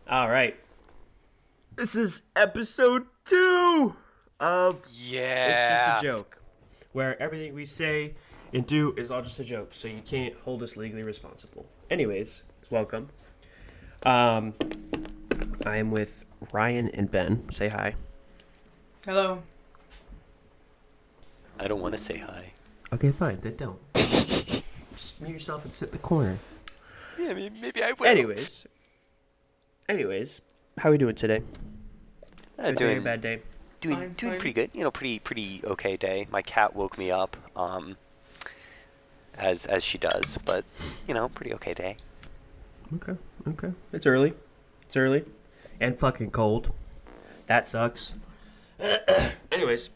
All right. This is episode 2 of It's Just a Yeah. Joke, where everything we say and do is all just a joke, so you can't hold us legally responsible. Anyways, welcome. I am with Ryan and Ben. Say hi. Hello. I don't want to say hi. Okay, fine. Then don't. Just mute yourself and sit in the corner. Yeah, maybe I will. Anyways, how are we doing today? Good day or Doing bad day? doing Fine. pretty good. Pretty okay day. My cat woke me up, as she does, but pretty okay day. Okay. It's early. And fucking cold. That sucks. Anyways,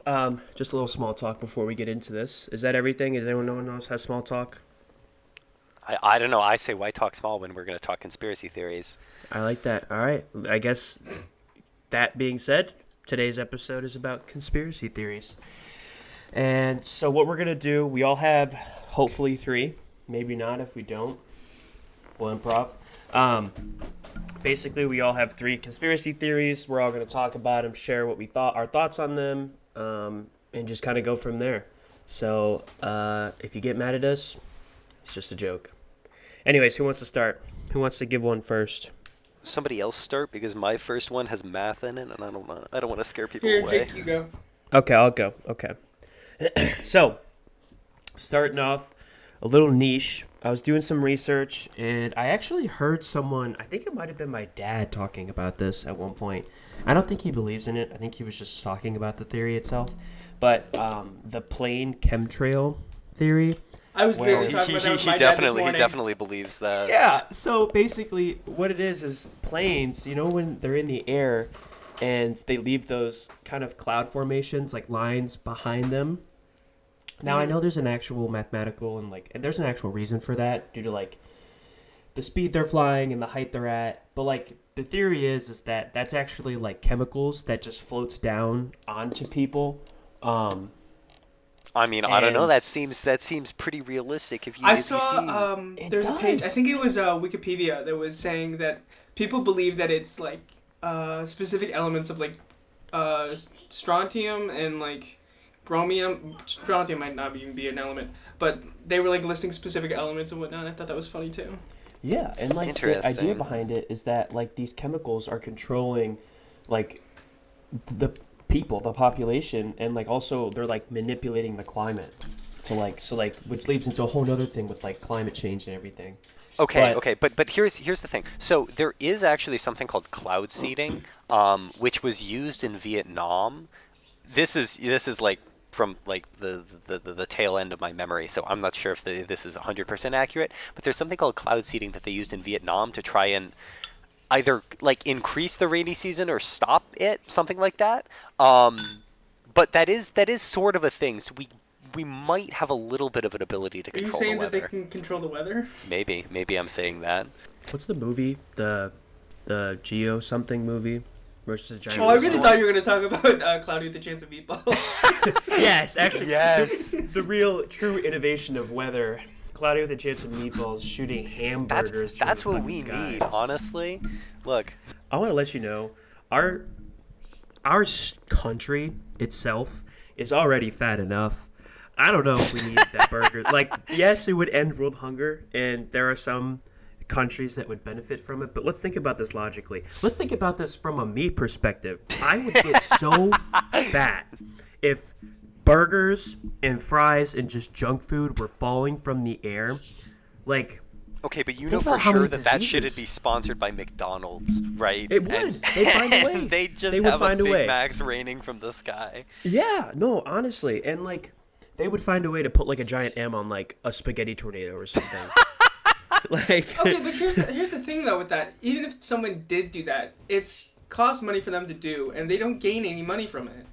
just a little small talk before we get into this. Is that everything? Is anyone else has small talk? I don't know. I say why talk small when we're gonna talk conspiracy theories. I like that. All right. I guess that being said, today's episode is about conspiracy theories. And so what we're going to do, we all have hopefully 3. Maybe not if we don't. We'll improv. Basically, we all have 3 conspiracy theories. We're all going to talk about them, share what we thought, our thoughts on them, and just kind of go from there. So if you get mad at us, it's just a joke. Anyways, who wants to start? Who wants to give one first? Somebody else start because my first one has math in it, and I don't want to scare people Here, away. Jake, you go. Okay, I'll go. Okay. So, starting off, a little niche. I was doing some research, and I actually heard someone, I think it might have been my dad talking about this at one point. I don't think he believes in it. I think he was just talking about the theory itself. But the plane chemtrail theory. I was Well, literally talking about that with He my dad this definitely morning. believes that. Yeah, so basically what it is planes, when they're in the air and they leave those kind of cloud formations, like lines behind them. Now, I know there's an actual mathematical and there's an actual reason for that due to the speed they're flying and the height they're at. But the theory is that that's actually chemicals that just floats down onto people. I mean, I don't know. And- That seems pretty realistic. If you I if you saw see- there's a page. I does. think it was Wikipedia that was saying that people believe that it's specific elements of strontium and chromium. Strontium might not even be an element, but they were listing specific elements and whatnot. I thought that was funny too. Yeah, and the idea Interesting. behind it is that these chemicals are controlling the people, the population, and also they're manipulating the climate to which leads into a whole other thing with climate change and everything. Okay, but here's the thing. So there is actually something called cloud seeding, which was used in Vietnam. This is from the tail end of my memory, so I'm not sure if this is 100% accurate. But there's something called cloud seeding that they used in Vietnam to try and either increase the rainy season or stop it, something like that. But that is sort of a thing. So we might have a little bit of an ability to Are you control saying the that they weather. can control the weather? Maybe I'm saying that. What's the movie? The Geo something movie versus a giant. Oh, I really storm? thought you were gonna talk about Cloudy with a Chance of Meatballs. Yes, actually, Yes. the real true innovation of weather. Cloudy with a Chance of Meatballs shooting hamburgers. from That's the what fucking we sky. need, honestly. Look, I want to let you know, our country itself is already fat enough. I don't know if we need that burger. Yes, it would end world hunger, and there are some countries that would benefit from it. But let's think about this logically. Let's think about this from a me perspective. I would get so fat if burgers and fries and just junk food were falling from the air. okay, but you Think know for about how sure many that shouldn't diseases- be sponsored by McDonald's, right? It would. They'd find a way. And they just They would have find a a Big way. Macs raining from the sky. Yeah, no, honestly, and they would find a way to put a giant M on a spaghetti tornado or something. Okay, but here's the thing though with that. Even if someone did do that, it's costs money for them to do, and they don't gain any money from it.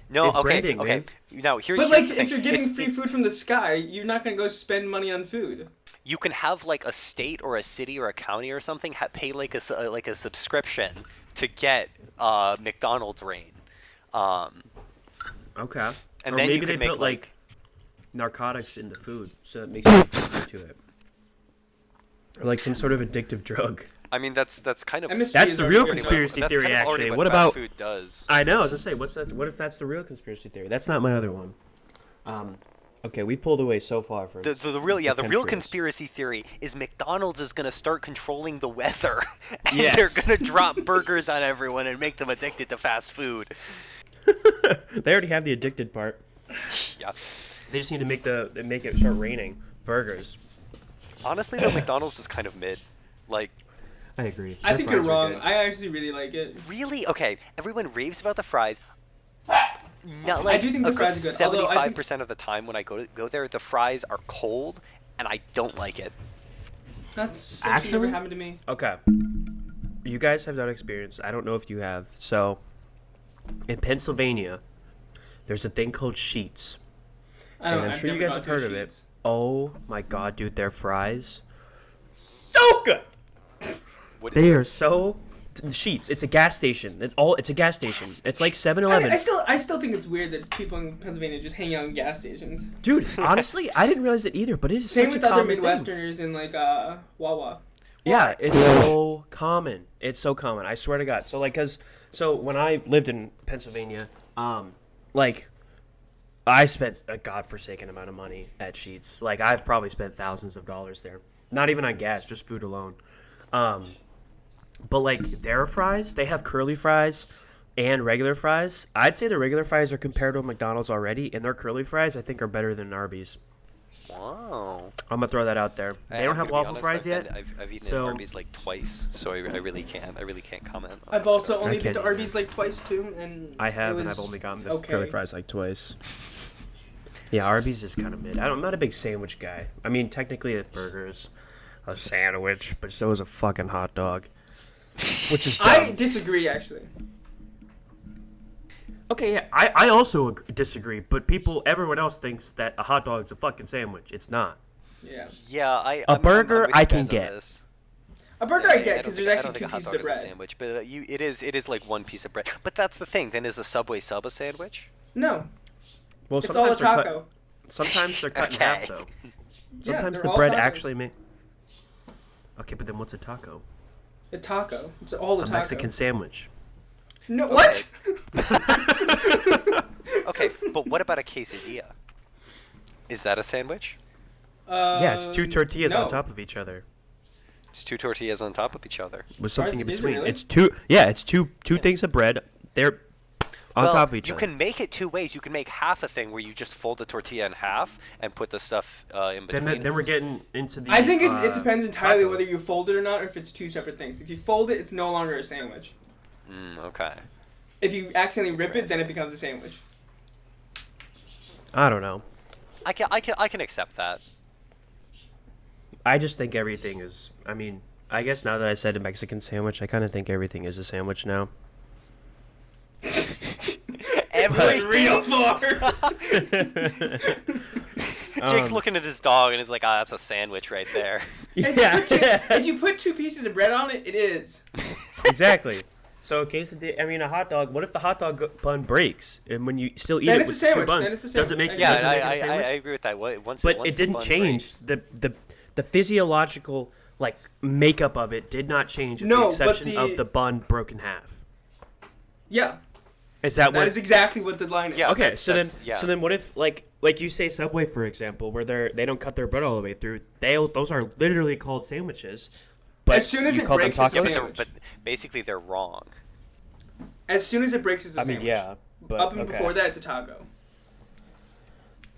No, It's okay, branding, okay. man. Now here's But the thing. if you're getting It's- free food from the sky, you're not gonna go spend money on food. you can have a state or a city or a county or something pay a subscription to get McDonald's rain. Okay. And or then maybe you could they make put narcotics in the food, so it makes you addicted to it. Or some sort of addictive drug. I mean, that's kind of MSG That's is the already real good enough. conspiracy that's theory, kind of already actually. what What fast about? food does. I know. I was gonna say, what's that? What if that's the real conspiracy theory? That's not my other one. Okay, we pulled away so far from The real the real chemtrails. conspiracy theory is McDonald's is gonna start controlling the weather, and Yes. they're gonna drop burgers on everyone and make them addicted to fast food. They already have the addicted part. Yeah. They just need to make it start raining burgers. Honestly, though, McDonald's is kind of mid. Like, I agree. I Their think you're fries are wrong. good. I actually really like it. really? Okay, everyone raves about the fries. No, like, do think the a fries are good, although I think- 75% of the time when I go there, the fries are cold, and I don't like it. That's Actually? never happened to me. Okay. You guys have not experienced. I don't know if you have. So, in Pennsylvania, there's a thing called sheets. I don't. And I'm I've sure you never guys gone have heard through of it. Sheets. Oh my god, dude, their fries. So good. What is They it? are so sheets. It's a gas station. It's a gas station. It's like 7-Eleven. I still think it's weird that people in Pennsylvania just hang out in gas stations. Dude, honestly, I didn't realize it either, but it is Same such with a other common thing. Midwesterners in like Wawa. Yeah, it's so common. It's so common. I swear to God. So like, so when I lived in Pennsylvania, like, I spent a godforsaken amount of money at Sheetz. Like, I've probably spent thousands of dollars there. Not even on gas, just food alone. But like their fries, they have curly fries and regular fries. I'd say the regular fries are compared to McDonald's already, and their curly fries I think are better than Arby's. Wow. I'm gonna throw that out there. They don't have waffle fries yet. I've eaten so- at Arby's like twice, so I really can't comment. on I've it. also only been can't to either. Arby's like twice too, and I have, it and was I've only gotten the okay. curly fries like twice. Yeah, Arby's is kind of mid. I'm not a big sandwich guy. I mean, technically, a burger's a sandwich, but so is a fucking hot dog, which is dumb. I disagree actually. Okay, yeah, I also disagree, but everyone else thinks that a hot dog is a fucking sandwich. It's not. Yeah, Yeah, A burger with you I can guys on get. this. a burger Yeah, I get because don't there's think- I don't actually think a two hot pieces dog of is a bread. sandwich, but it is like one piece of bread. But that's the thing. Then is a Subway sub a sandwich? No, Well, it's all a taco. Sometimes they're cut in half, Okay. though. Yeah, Sometimes they're the all bread tacos. actually Okay, but then what's a taco? A taco. It's all a A taco. Mexican sandwich. No, what? Okay, but what about a quesadilla? Is that a sandwich? Yeah, it's two tortillas no. on top of each other It's two tortillas on top of each other. with something in Is it between. really? It's two. Yeah, it's two things of bread. They're on well, top of each you other. can make it two ways. You can make half a thing where you just fold the tortilla in half and put the stuff in between. Then we're getting into the. I think it depends entirely taco. whether you fold it or not, or if it's two separate things. If you fold it, it's no longer a sandwich. Okay. If you accidentally rip it, then it becomes a sandwich. I don't know. I can accept that. I just think everything is. I mean, I guess now that I said a Mexican sandwich, I kind of think everything is a sandwich now. Every Real far. Jake's looking at his dog and is like, that's a sandwich right there. Yeah, If you put two pieces of bread on it, it is. exactly. So a quesadilla, I mean, a hot dog. What if the hot dog bun breaks, and when you still eat Then it it's a with sandwich. two buns, Then it's a does it sandwich. make? Yeah, does it Yeah, make it a I sandwich? agree with that. Once But once it the didn't bun change breaks- the physiological like makeup of it did not change with No, the but exception of the- the bun broke in half. Yeah, Is that that what? is exactly what the line is. Yeah. Okay, that's- yeah. so then what if like you say Subway for example, where they don't cut their bread all the way through? Those are literally called sandwiches. But As soon as you it call them breaks, it's a tacos? sandwich. But basically they're wrong. As soon as it breaks, it's a I mean, sandwich. yeah, but Up and okay. before that, it's a taco.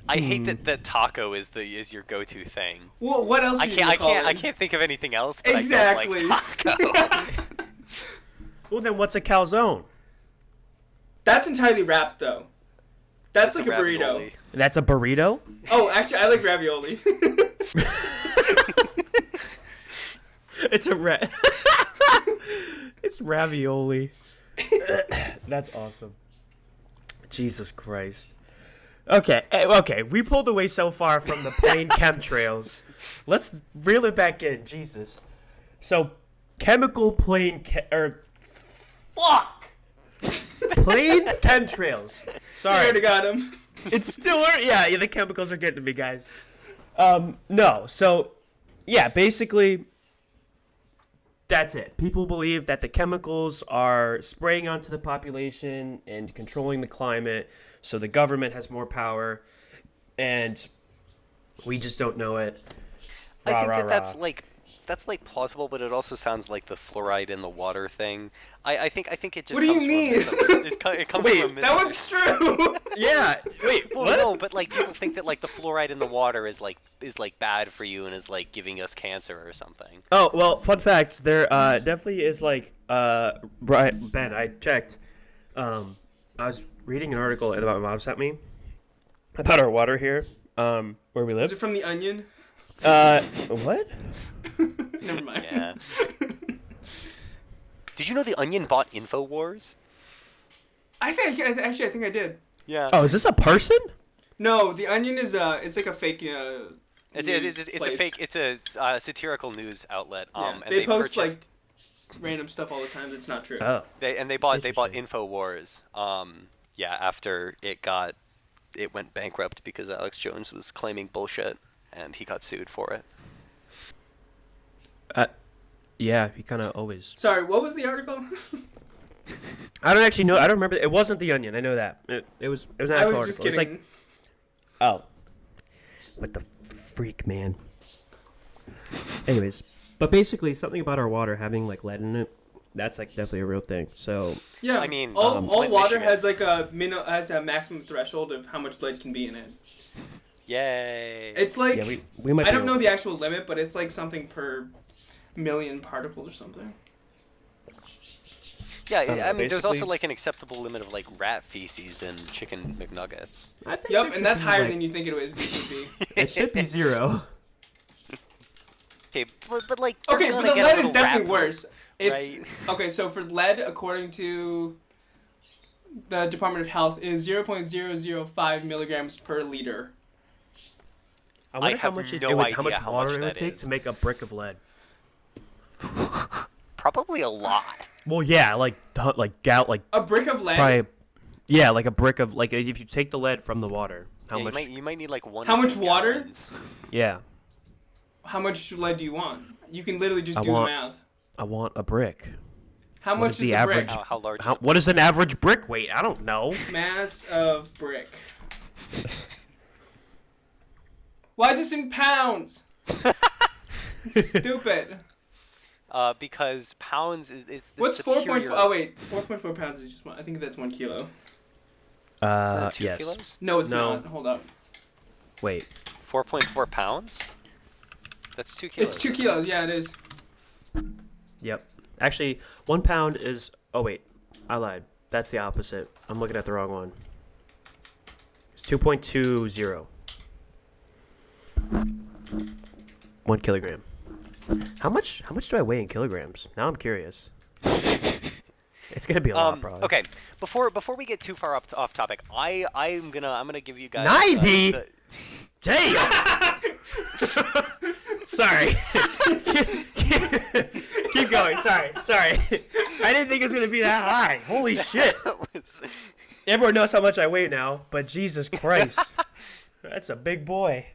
I hate that taco is your go-to thing. Well, what else? I are you can't gonna call it? I can't think of anything else. But Exactly. I don't like taco. Well, then what's a calzone? That's entirely wrapped though. That's like a burrito. ravioli. That's a burrito. Oh, actually, I like ravioli. It's a It's ravioli. That's awesome. Jesus Christ. Okay, we pulled away so far from the plain chemtrails. Let's reel it back in. Jesus. So, chemical plain fuck. Plain chemtrails. I Sorry. already got him. It's still yeah, the chemicals are getting to me, guys. No, so yeah, basically That's it. People believe that the chemicals are spraying onto the population and controlling the climate, so the government has more power, and we just don't know it. I think that's like plausible, but it also sounds like the fluoride in the water thing. I think it just. What do you mean? It comes Wait, from a That one's true. Yeah. Wait. Well, What? no, but like people think that like the fluoride in the water is like bad for you and is like giving us cancer or something. Oh well. Fun fact: there definitely is like Brian, Ben. I checked. I was reading an article that my mom sent me about our water here, where we live. Is it from the Onion? What? Never mind. Yeah. Did you know the Onion bought InfoWars? I think I did. Yeah. Oh, is this a person? No, the Onion is it's like a fake. It's a place. fake. It's a satirical news outlet. Yeah, And they post purchased, like random stuff all the time that's not true. Oh. they bought Interesting. InfoWars. After it went bankrupt because Alex Jones was claiming bullshit and he got sued for it. Yeah, he kind of always. Sorry, what was the article? I don't actually know. I don't remember. It wasn't the Onion. I know that. It was an I actual was just article. It was kidding. like, oh, what the freak, man. Anyways, but basically something about our water having like lead in it. That's like definitely a real thing. So Yeah, I mean, all Flint, water Michigan. has like a maximum threshold of how much lead can be in it. Yay! It's like yeah, we might. I be don't know able- the actual limit, but it's like something per million particles or something. yeah. I don't know, I mean, there's also basically- like an acceptable limit of like rat feces in chicken McNuggets. I think there Yep, should and that's be, higher like- than you think it would be. It should be 0. Okay, but like you're Okay, but gonna the get a lead is little rat definitely poop, worse. It's right? okay. So for lead, according to the Department of Health, is 0.005 milligrams per liter. I wonder I have how much no how idea much how water much it would that take is. to make a brick of lead. Probably a lot. Well, yeah, like A brick of lead. probably, yeah, like a brick of like if you take the lead from the water, how Yeah, much? You might need like one. How to much 2 water? gallons. Yeah, How much lead do you want? You can literally just I do want- the math. I want a brick. How What much is is the the average- brick? How large? How, what is an average brick weight? I don't know. Mass of brick. Why is this in pounds? It's stupid. Because pounds is it's the What's 4.4? superior. Oh wait, 4.4 pounds is just one. I think that's 1 kilo. Is that 2 Yes. kilos? No, it's No. not. Hold up. Wait. 4.4 pounds. That's 2 kilos. It's 2 kilos. Yeah, it is. Yep. Actually, 1 pound is. Oh wait, I lied. That's the opposite. I'm looking at the wrong one. It's 2.20. 1 kilogram. How much do I weigh in kilograms? Now I'm curious. It's gonna be a lot, probably. Okay, before we get too far off topic, I'm gonna give you guys 90? the- Damn. Sorry. Keep going. Sorry. I didn't think it was gonna be that high. Holy shit. Everyone knows how much I weigh now, but Jesus Christ, that's a big boy.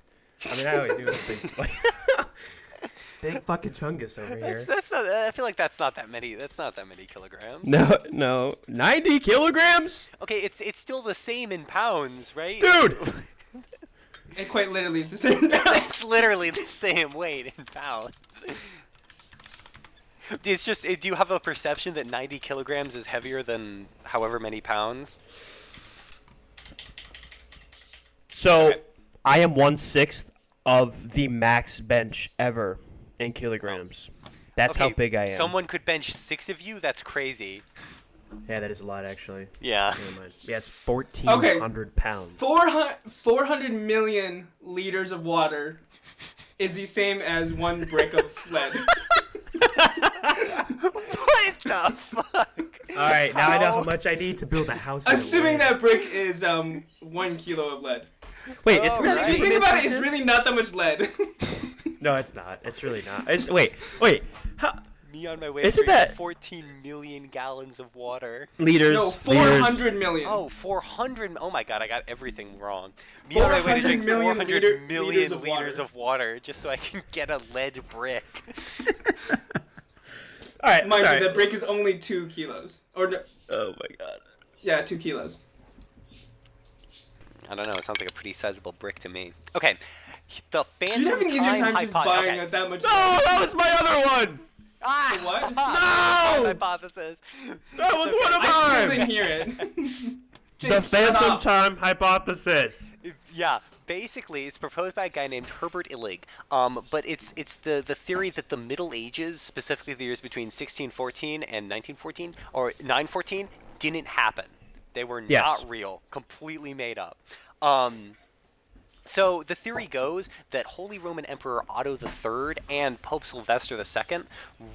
I mean, I always do a big boy. Big fucking chungus over here. That's not. I feel like that's not that many. That's not that many kilograms. No, 90 kilograms, Okay, it's still the same in pounds, right? dude. And quite literally, it's the same pound. It's literally the same weight in pounds. It's just. Do you have a perception that 90 kilograms is heavier than however many pounds? So, Okay. I am 1/6 of the max bench ever in kilograms. That's how Okay, big I am. Someone could bench 6 of you. That's crazy. Yeah, that is a lot, actually. Yeah. Never mind. Yeah, it's 1,400 pounds. 400 million liters of water is the same as 1 brick of lead. What the fuck? All right, now I know How? how much I need to build a house. in Assuming Atlanta. that brick is 1 kilo of lead. Wait, it's Oh, Because right. if you think about it, it's really not that much lead. No, it's not. It's really not. It's wait. How Me on my way Isn't to drink that- 14 million gallons of water. liters? No, liters. 400 million. Oh, 400. Oh my god, I got everything wrong. Me on my way to 400 drink million 400 million liters of liters water. of water just so I can get a lead brick. All right, Mind sorry. you, that brick is only 2 kilos. Or no, Oh my god. yeah, 2 kilos. I don't know. It sounds like a pretty sizable brick to me. Okay, the phantom You're having an easier time just buying okay. that much. No, that was my other one. Ah, What? No! hypothesis. That was one of I still mine. didn't hear it. The Jake, shut phantom up. time hypothesis. Yeah, basically, it's proposed by a guy named Herbert Illig. But it's the theory that the Middle Ages, specifically the years between 1614 and 1914 or 914, didn't happen. They were Yes. not real, completely made up. So the theory goes that Holy Roman Emperor Otto III and Pope Sylvester II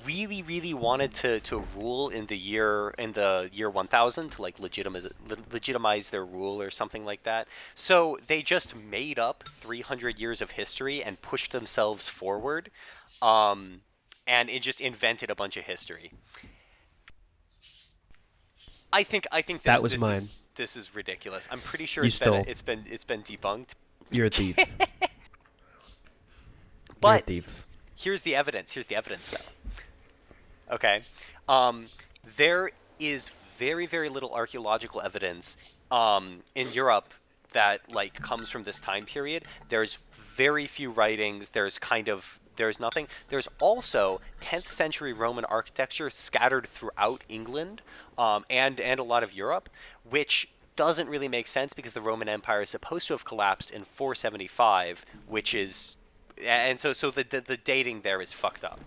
really, really wanted to rule in the year 1000 to like legitimize their rule or something like that. So they just made up 300 years of history and pushed themselves forward, and it just invented a bunch of history. I think That was mine. This is ridiculous. I'm pretty sure You it's stole. been debunked. You're a thief. You're a But thief. here's the evidence. Here's the evidence, though. Okay, there is very, very little archaeological evidence in Europe that like comes from this time period. There's very few writings. There's nothing. There's also 10th century Roman architecture scattered throughout England and a lot of Europe, which doesn't really make sense because the Roman Empire is supposed to have collapsed in 475, which is, and so the dating there is fucked up.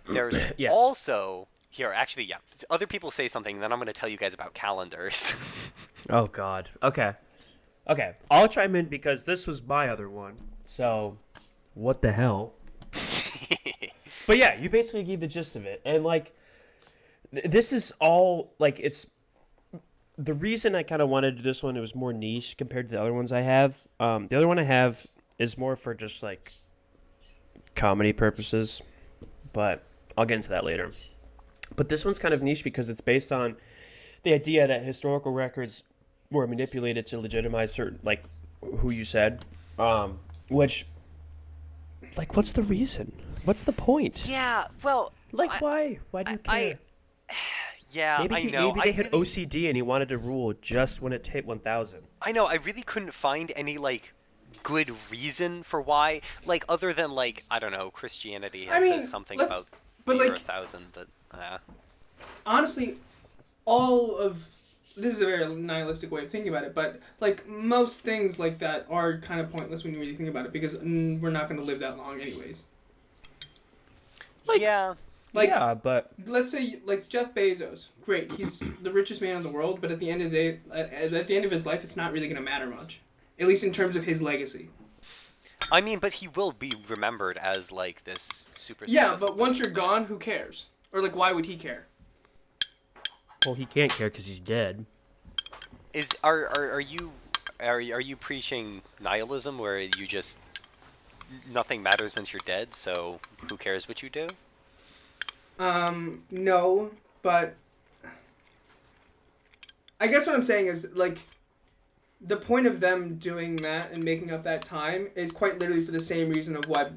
There's Yes. also here, actually, yeah. Other people say something, then I'm going to tell you guys about calendars. Oh god. Okay. Okay. I'll chime in because this was my other one. So, what the hell? But yeah, you basically gave the gist of it. And like this is all like it's the reason I kind of wanted to do this one, it was more niche compared to the other ones I have. The other one I have is more for just like comedy purposes, but I'll get into that later. But this one's kind of niche because it's based on the idea that historical records were manipulated to legitimize certain, like who you said, which, like, what's the reason? What's the point? Yeah, well, Like, why? Why do you care? Yeah, maybe I know. Maybe they had OCD and he wanted to rule just when it hit 1,000. I know. I really couldn't find any like good reason for why, like other than like I don't know, Christianity says something about the year 1,000, but honestly, all of this is a very nihilistic way of thinking about it, but like most things like that are kind of pointless when you really think about it because we're not going to live that long anyways. Like, yeah. Like, yeah, but let's say like Jeff Bezos, great, he's the richest man in the world, but at the end of the day, at the end of his life, it's not really going to matter much, at least in terms of his legacy. I mean, but he will be remembered as like this super. Yeah, but once you're gone, who cares? Or like, why would he care? well, he can't care because he's dead. Are you preaching nihilism where you just nothing matters once you're dead, so who cares what you do? No, but I guess what I'm saying is, like, the point of them doing that and making up that time is quite literally for the same reason of why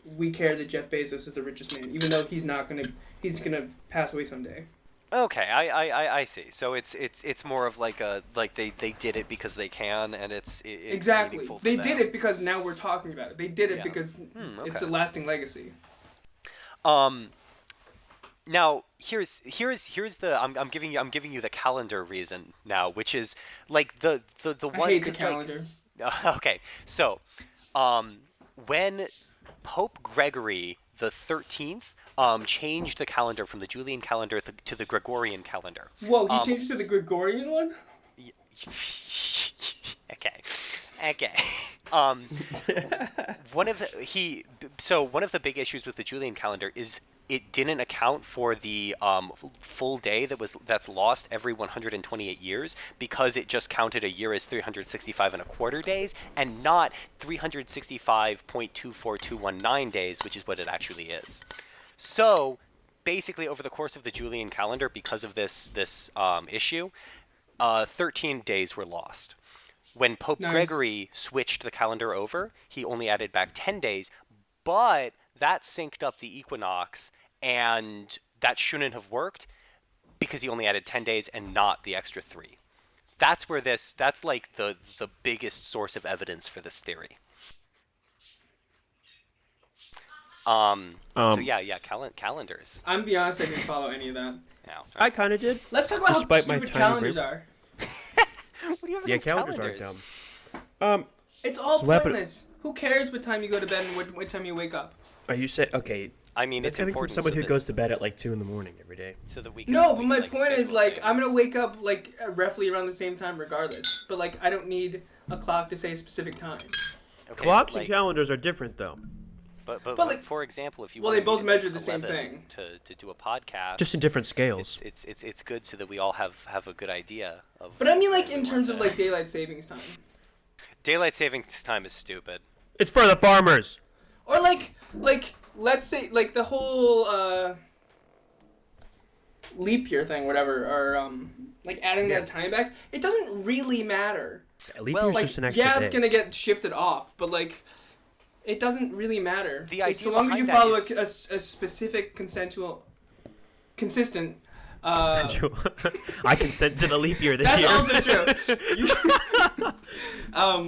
we care that Jeff Bezos is the richest man, even though he's gonna pass away someday. Okay, I see. So it's more of like they did it because they can, and it's exactly. meaningful to They them. did it because now we're talking about it. They did it Yeah. because Okay. it's a lasting legacy. Now here's the I'm giving you the calendar reason now, which is like the one. I hate the 'cause, like, calendar. okay, so when Pope Gregory the 13th changed the calendar from the Julian calendar to the Gregorian calendar. Whoa, he changed it to the Gregorian one? Okay. One of the big issues with the Julian calendar is it didn't account for the full day that's lost every 128 years because it just counted a year as 365 and a quarter days and not 365.24219 days, which is what it actually is. So basically, over the course of the Julian calendar, because of this issue, 13 days were lost. When Pope Nice. Gregory switched the calendar over, he only added back 10 days, but that synced up the equinox, and that shouldn't have worked because he only added 10 days and not the extra 3. That's where that's like the biggest source of evidence for this theory. So yeah, calendars. I'm be honest, I didn't follow any of that. Yeah. I kind of did. Let's talk about Despite how my stupid tiny calendars brain. are. What do you have Yeah, against calendars calendars? aren't dumb. It's all So what happened- pointless. Who cares what time you go to bed and what time you wake up? Are you saying okay? I mean, That's it's coming from important. someone so who that- goes to bed at like 2 in the morning every day. so that we can. No, we but my can, point is schedule like I'm gonna things. wake up like roughly around the same time regardless. But like I don't need a clock to say a specific time. Okay, Clocks but, and calendars are different though. But like- for example, if you well, wanted they both me to make measure the same 11 thing. to do a podcast, Just in different scales. it's good so that we all have a good idea of. But I mean like when in we terms want of to- like daylight savings time. daylight savings time is stupid. It's for the farmers. Or like let's say like the whole leap year thing, whatever, or like adding that time back. It doesn't really matter. Leap Well, year's Like just an extra yeah, day. it's gonna get shifted off, but like it doesn't really matter. The It's so idea long as you behind follow that a specific consistent. Consensual. I consent to the leap year this That's year. also true.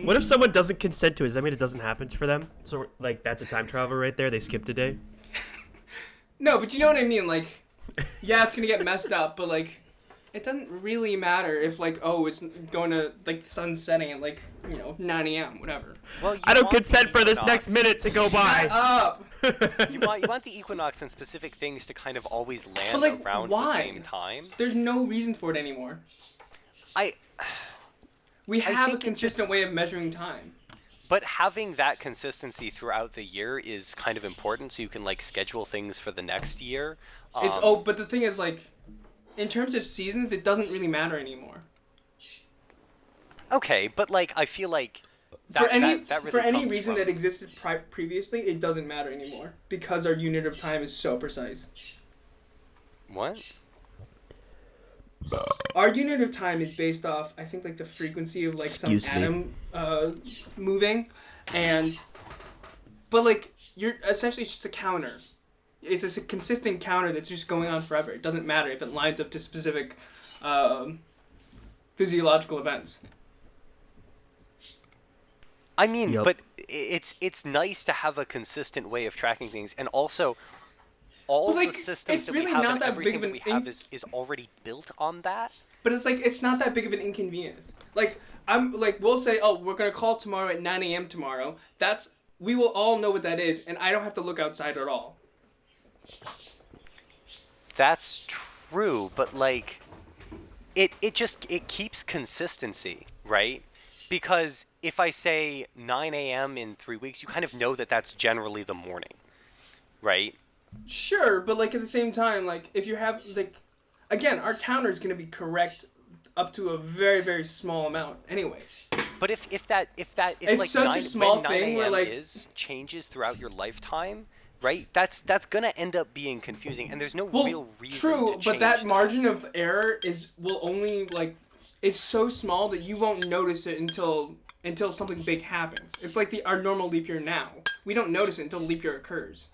What if someone doesn't consent to it? Does that mean it doesn't happen for them? So like that's a time travel right there. They skipped a day. No, but you know what I mean. Like, yeah, it's gonna get messed up, but like, it doesn't really matter if like, oh, it's going to like the sun's setting at like 9 a.m. whatever. Well, you I don't want consent the for this equinox. next minute to go by. Up. You want the equinox and specific things to kind of always land But, like, around why? the same time. There's no reason for it anymore. I We have a think it consistent way of measuring time. But having that consistency throughout the year is kind of important, so you can like schedule things for the next year. But the thing is like, in terms of seasons, it doesn't really matter anymore. Okay, but like I feel like that, For any that really for any comes reason from- that existed previously, it doesn't matter anymore because our unit of time is so precise. What? Our unit of time is based off, I think, like the frequency of like Excuse some me. atom moving, but like you're essentially it's just a counter. It's just a consistent counter that's just going on forever. It doesn't matter if it lines up to specific physiological events. I mean, Yup. but it's nice to have a consistent way of tracking things, and also all But, like, the systems it's that really we have not and that big everything of that an we have is already built on that. But it's like it's not that big of an inconvenience. Like we'll say, oh, we're gonna call tomorrow at 9 a.m. tomorrow. We will all know what that is, and I don't have to look outside at all. That's true, but like it keeps consistency, right? Because if I say 9 a.m. in 3 weeks, you kind of know that that's generally the morning, right? Sure, but like at the same time, like if you have like, again, our counter is gonna be correct up to a very very small amount, anyways. But if It's like such a 9, small when 9 thing where, a.m. like- is changes throughout your lifetime, right? That's gonna end up being confusing, and there's no Well, real reason true, to but change that margin of error will only like, it's so small that you won't notice it until something big happens. It's like our normal leap year now. We don't notice it until leap year occurs.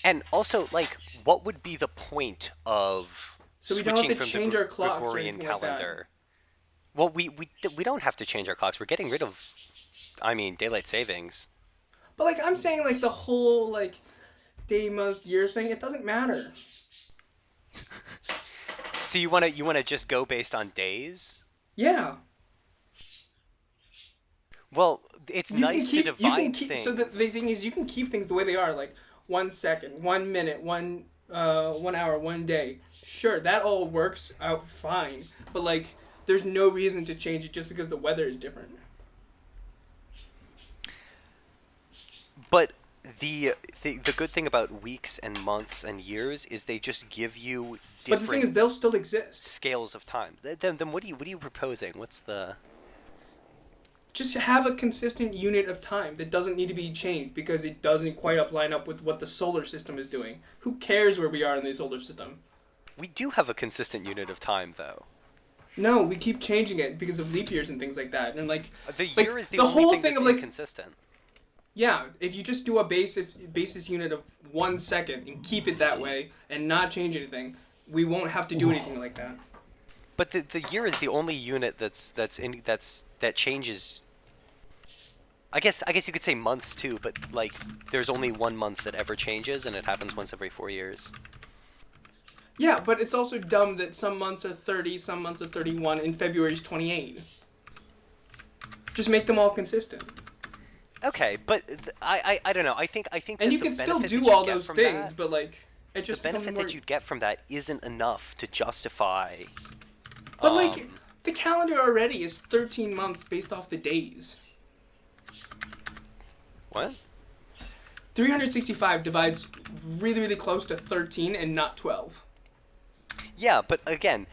And also, like, what would be the point of So we don't have switching to from change the our clocks or Gregorian anything like that. calendar? Well, we don't have to change our clocks. We're getting rid of, daylight savings. But like I'm saying, like the whole like day, month, year thing, it doesn't matter. So you wanna just go based on days? Yeah. Well, it's nice to divide things. So the thing is, you can keep things the way they are, like 1 second, 1 minute, 1 hour, 1 day. Sure, that all works out fine. But like, there's no reason to change it just because the weather is different. But the good thing about weeks and months and years is they just give you But different the thing is, they'll still exist. scales of time. Then what are you proposing? What's the Just have a consistent unit of time that doesn't need to be changed because it doesn't quite line up with what the solar system is doing. Who cares where we are in the solar system? We do have a consistent unit of time, though. No, we keep changing it because of leap years and things like that. And like The Like, year is the the only whole thing thing that's of, like- inconsistent. Yeah, if you just do a basis unit of 1 second and keep it that way and not change anything, we won't have to do anything like that. But the year is the only unit that changes. I guess you could say months too, but like there's only 1 month that ever changes, and it happens once every 4 years. Yeah, but it's also dumb that some months are 30, some months are 31, and February's 28. Just make them all consistent. Okay, but I don't know. I think. And that you the can still benefit that do you all get those from things, that- but like it just the becomes benefit more... that you get from that isn't enough to justify. But like the calendar already is 13 months based off the days. What? 365 divides really, really close to 13 and not 12. Yeah, but again,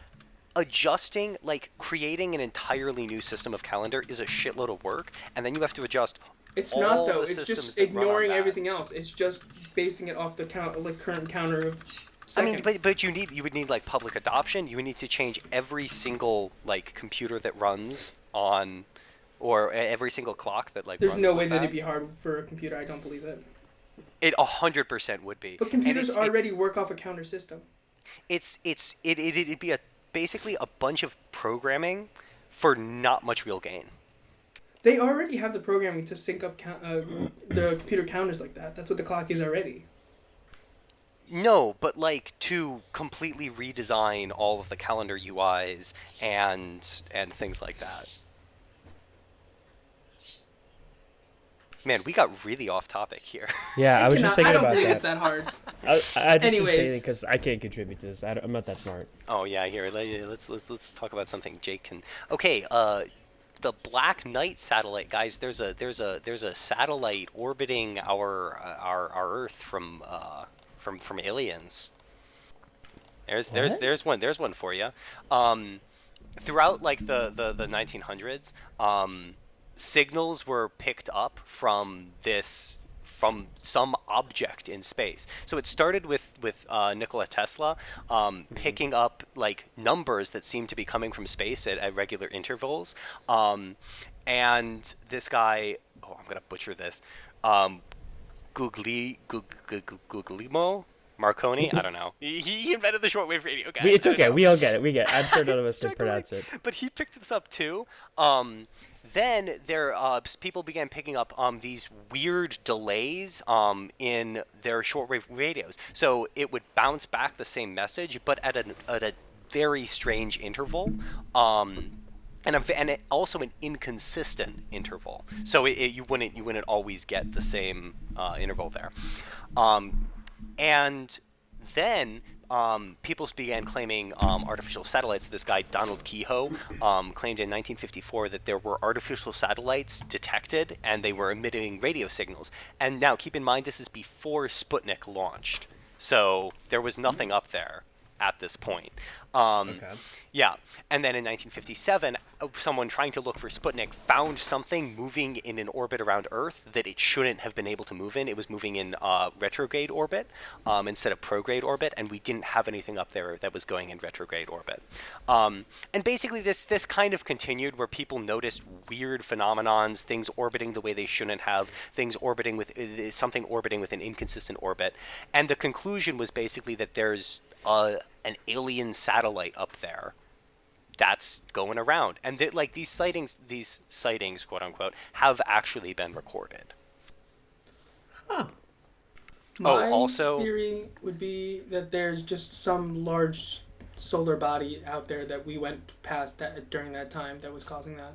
adjusting, like creating an entirely new system of calendar is a shitload of work, and then you have to adjust. It's all not though. the It's systems just that run on ignoring that. everything else. It's just basing it off the current counter of seconds. I mean, but you would need like public adoption. You would need to change every single like computer that runs on, or every single clock that like. There's runs no with way that that. it'd be hard for a computer. I don't believe it. It 100% would be. But And computers already work off a counter system. It'd be basically a bunch of programming for not much real gain. They already have the programming to sync up the computer counters like that. That's what the clock is already. No, but like to completely redesign all of the calendar UIs and things like that. Man, we got really off topic here. Yeah, I was just I thinking don't about believe that. it's that hard. I just didn't Anyways. say anything because I can't contribute to this. I'm not that smart. Oh yeah, here let's talk about something Jake can. Okay, the Black Knight satellite, guys. There's a satellite orbiting our Earth from aliens. There's one for you. Throughout like the 1900s, signals were picked up from some object in space. So it started with Nikola Tesla picking up like numbers that seemed to be coming from space at regular intervals. And this guy, I'm gonna butcher this, Guglielmo Marconi. I don't know. He invented the shortwave radio, guys. It's okay. We all get it. We get it. I'm sure none of us can pronounce it. But he picked this up too. Then people began picking up these weird delays in their shortwave radios. So it would bounce back the same message, but at a very strange interval. And also an inconsistent interval. So you wouldn't always get the same interval there. And then people began claiming artificial satellites. This guy, Donald Keyhoe, claimed in 1954 that there were artificial satellites detected and they were emitting radio signals. And now, keep in mind, this is before Sputnik launched. So there was nothing up there at this point. Okay. Yeah, and then in 1957, someone trying to look for Sputnik found something moving in an orbit around Earth that it shouldn't have been able to move in. It was moving in retrograde orbit instead of prograde orbit, and we didn't have anything up there that was going in retrograde orbit. And basically this kind of continued where people noticed weird phenomenons, things orbiting the way they shouldn't have, things orbiting with something orbiting with an inconsistent orbit. And the conclusion was basically that there's an alien satellite up there that's going around, and like these sightings, quote unquote, have actually been recorded. Huh. My also theory would be that there's just some large solar body out there that we went past that during that time that was causing that.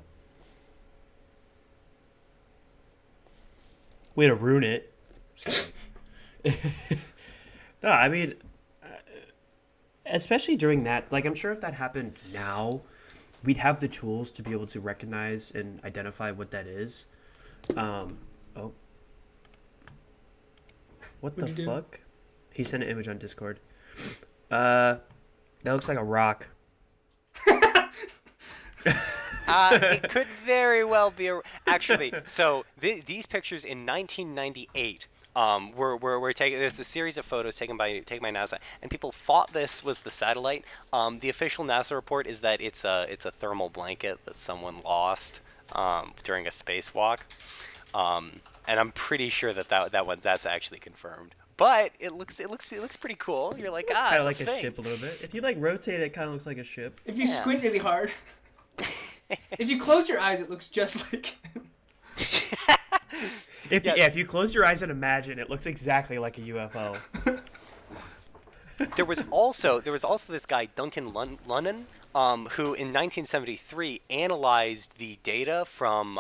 Way to ruin it. Just kidding. No, I mean, especially during that, like, I'm sure if that happened now, we'd have the tools to be able to recognize and identify what that is. What What'd the you do? fuck? He sent an image on Discord. That looks like a rock. it could very well be actually. So these pictures in 1998 were taken. There's a series of photos taken by NASA, and people thought this was the satellite. The official NASA report is that it's a thermal blanket that someone lost during a spacewalk. and I'm pretty sure that's actually confirmed. But it looks pretty cool. You're like, It's kind it's of like a a thing. ship a little bit. If you like rotate it, it kind of looks like a ship. If you Yeah. squint really hard, if you close your eyes, it looks just like him. If you close your eyes and imagine, it looks exactly like a UFO. There was also this guy Duncan Lunnan, who in 1973 analyzed the data from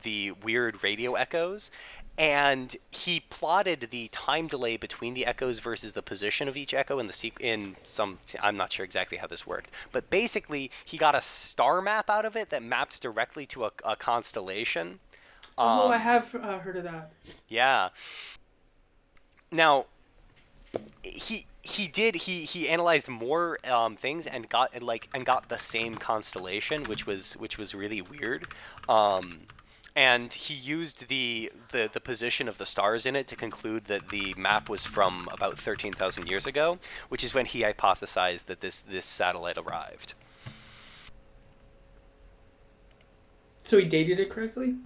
the weird radio echoes, and he plotted the time delay between the echoes versus the position of each echo I'm not sure exactly how this worked, but basically he got a star map out of it that mapped directly to a constellation. I have heard of that. Yeah. Now, he analyzed more things and got the same constellation, which was really weird. And he used the position of the stars in it to conclude that the map was from about 13,000 years ago, which is when he hypothesized that this satellite arrived. So he dated it correctly?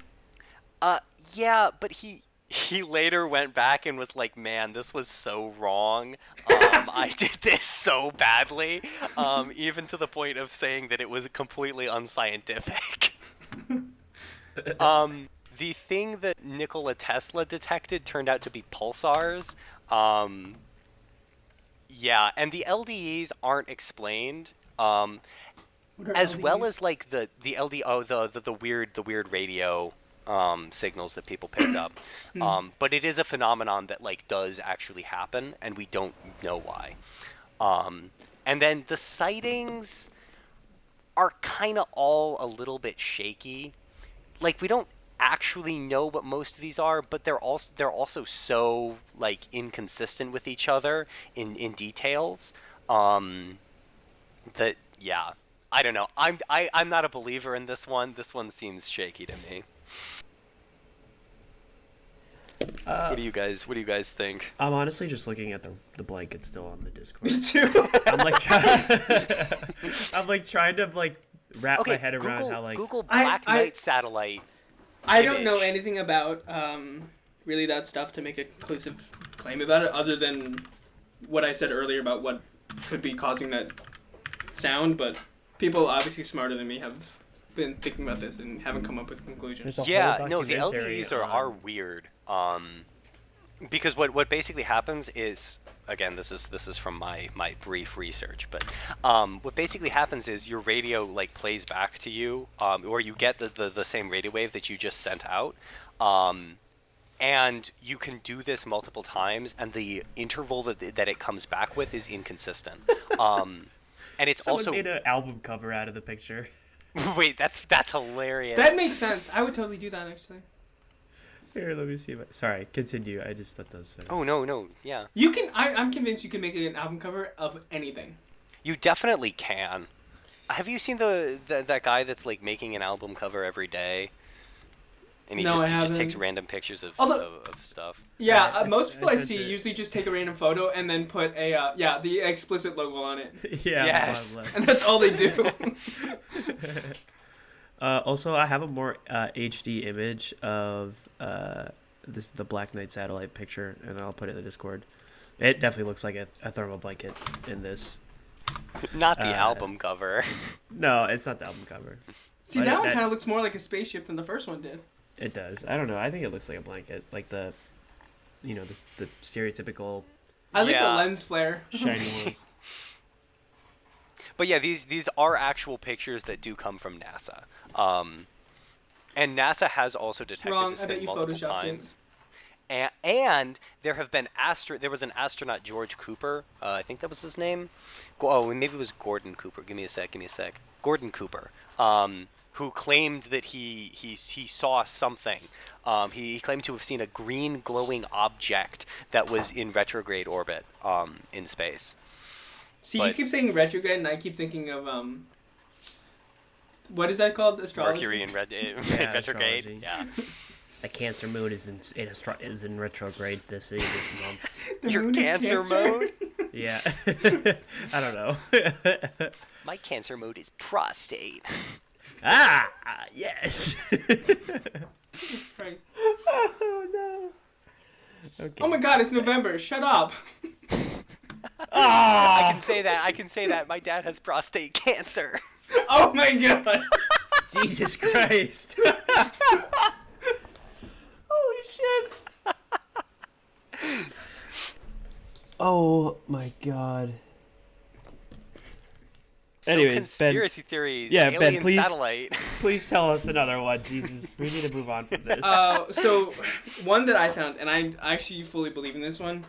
Yeah, but he later went back and was like, man, this was so wrong. I did this so badly, even to the point of saying that it was completely unscientific. The thing that Nikola Tesla detected turned out to be pulsars. Yeah, and the LDEs aren't explained. What are As well LDEs? as like the LDO, the weird radio signals that people picked up. But it is a phenomenon that like does actually happen, and we don't know why. And then the sightings are kind of all a little bit shaky. Like we don't actually know what most of these are, but they're also so like inconsistent with each other in details. That yeah, I don't know. I'm not a believer in this one. This one seems shaky to me. What do you guys think? I'm honestly just looking at the blanket still on the Discord. Me too. I'm like trying to like wrap Okay, my head around how like Google Black I- Knight satellite. I don't know image. anything about really that stuff to make a conclusive claim about it, other than what I said earlier about what could be causing that sound. But people obviously smarter than me have been thinking about this and haven't come up with conclusions. There's a Yeah, whole no, the documentary LDEs are weird. Because what basically happens is, again, this is from my brief research, but what basically happens is your radio like plays back to you, or you get the same radio wave that you just sent out, and you can do this multiple times, and the interval that it comes back with is inconsistent. And it's someone also made an album cover out of the picture. wait, that's hilarious. That makes sense. I would totally do that actually. Here, let me see if sorry, continue. I just thought that was funny. Oh no, yeah. You can. I'm convinced you can make an album cover of anything. You definitely can. Have you seen that guy that's like making an album cover every day? And he No, I just takes haven't. random pictures of stuff. Yeah, I- most I people I sent see it. usually just take a random photo and then put a the explicit logo on it, Yeah. Yes. blah, blah. and that's all they do. Also, I have a more HD image of the Black Knight satellite picture, and I'll put it in the Discord. It definitely looks like a thermal blanket in this. Not the album cover. No, it's not the album cover. See, But that one that- kind of looks more like a spaceship than the first one did. It does. I don't know. I think it looks like a blanket, like the stereotypical I like Yeah. the lens flare. shiny one. But yeah, these are actual pictures that do come from NASA. And NASA has also detected Wrong, this I bet thing you multiple photoshopped it. times. And there have been there was an astronaut, George Cooper, I think that was his name. Oh, maybe it was Gordon Cooper. Give me a sec. Gordon Cooper, who claimed that he saw something. He claimed to have seen a green glowing object that was in retrograde orbit in space. See, you But- keep saying retrograde, and I keep thinking of what is that called? Astrology. Mercury in retrograde. astrology. Yeah. The Cancer moon is in retrograde this month. The Your moon is cancer mode? Yeah. I don't know. My cancer mode is prostate. Ah, yes. Jesus Christ. Oh no. Okay. Oh my God, it's November. Shut up. I can say that. I can say that. My dad has prostate cancer. Oh my God. Jesus Christ. Holy shit. Oh my God. So Anyways, conspiracy theories. Yeah, alien Ben, please- satellite. Please tell us another one, Jesus. We need to move on from this. So one that I found, and I actually fully believe in this one,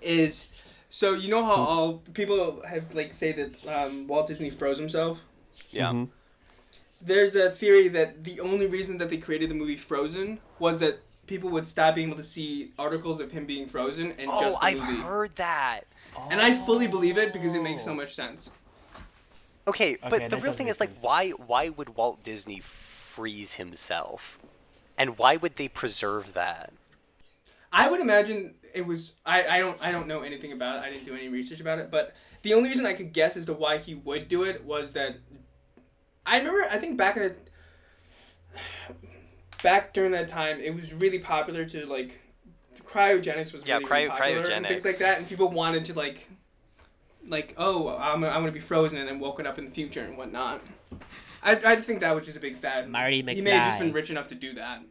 is so you know how all people have like say that Walt Disney froze himself. Yeah. Mhm. There's a theory that the only reason that they created the movie Frozen was that people would stop being able to see articles of him being frozen and Oh, just the I've movie. heard that. And I fully believe it because it makes so much sense. Okay, but Okay, the that real does thing make is like, sense. why would Walt Disney freeze himself, and why would they preserve that? I would imagine it was I don't know anything about it. I didn't do any research about it, but the only reason I could guess as to why he would do it was that I remember I think back during that time it was really popular to like cryogenics was really, really popular and things cryogenics. like that, and people wanted to like oh I'm gonna be frozen and then woken up in the future and whatnot. I think that was just a big fad. Marty He may have just McFly. been rich enough to do that.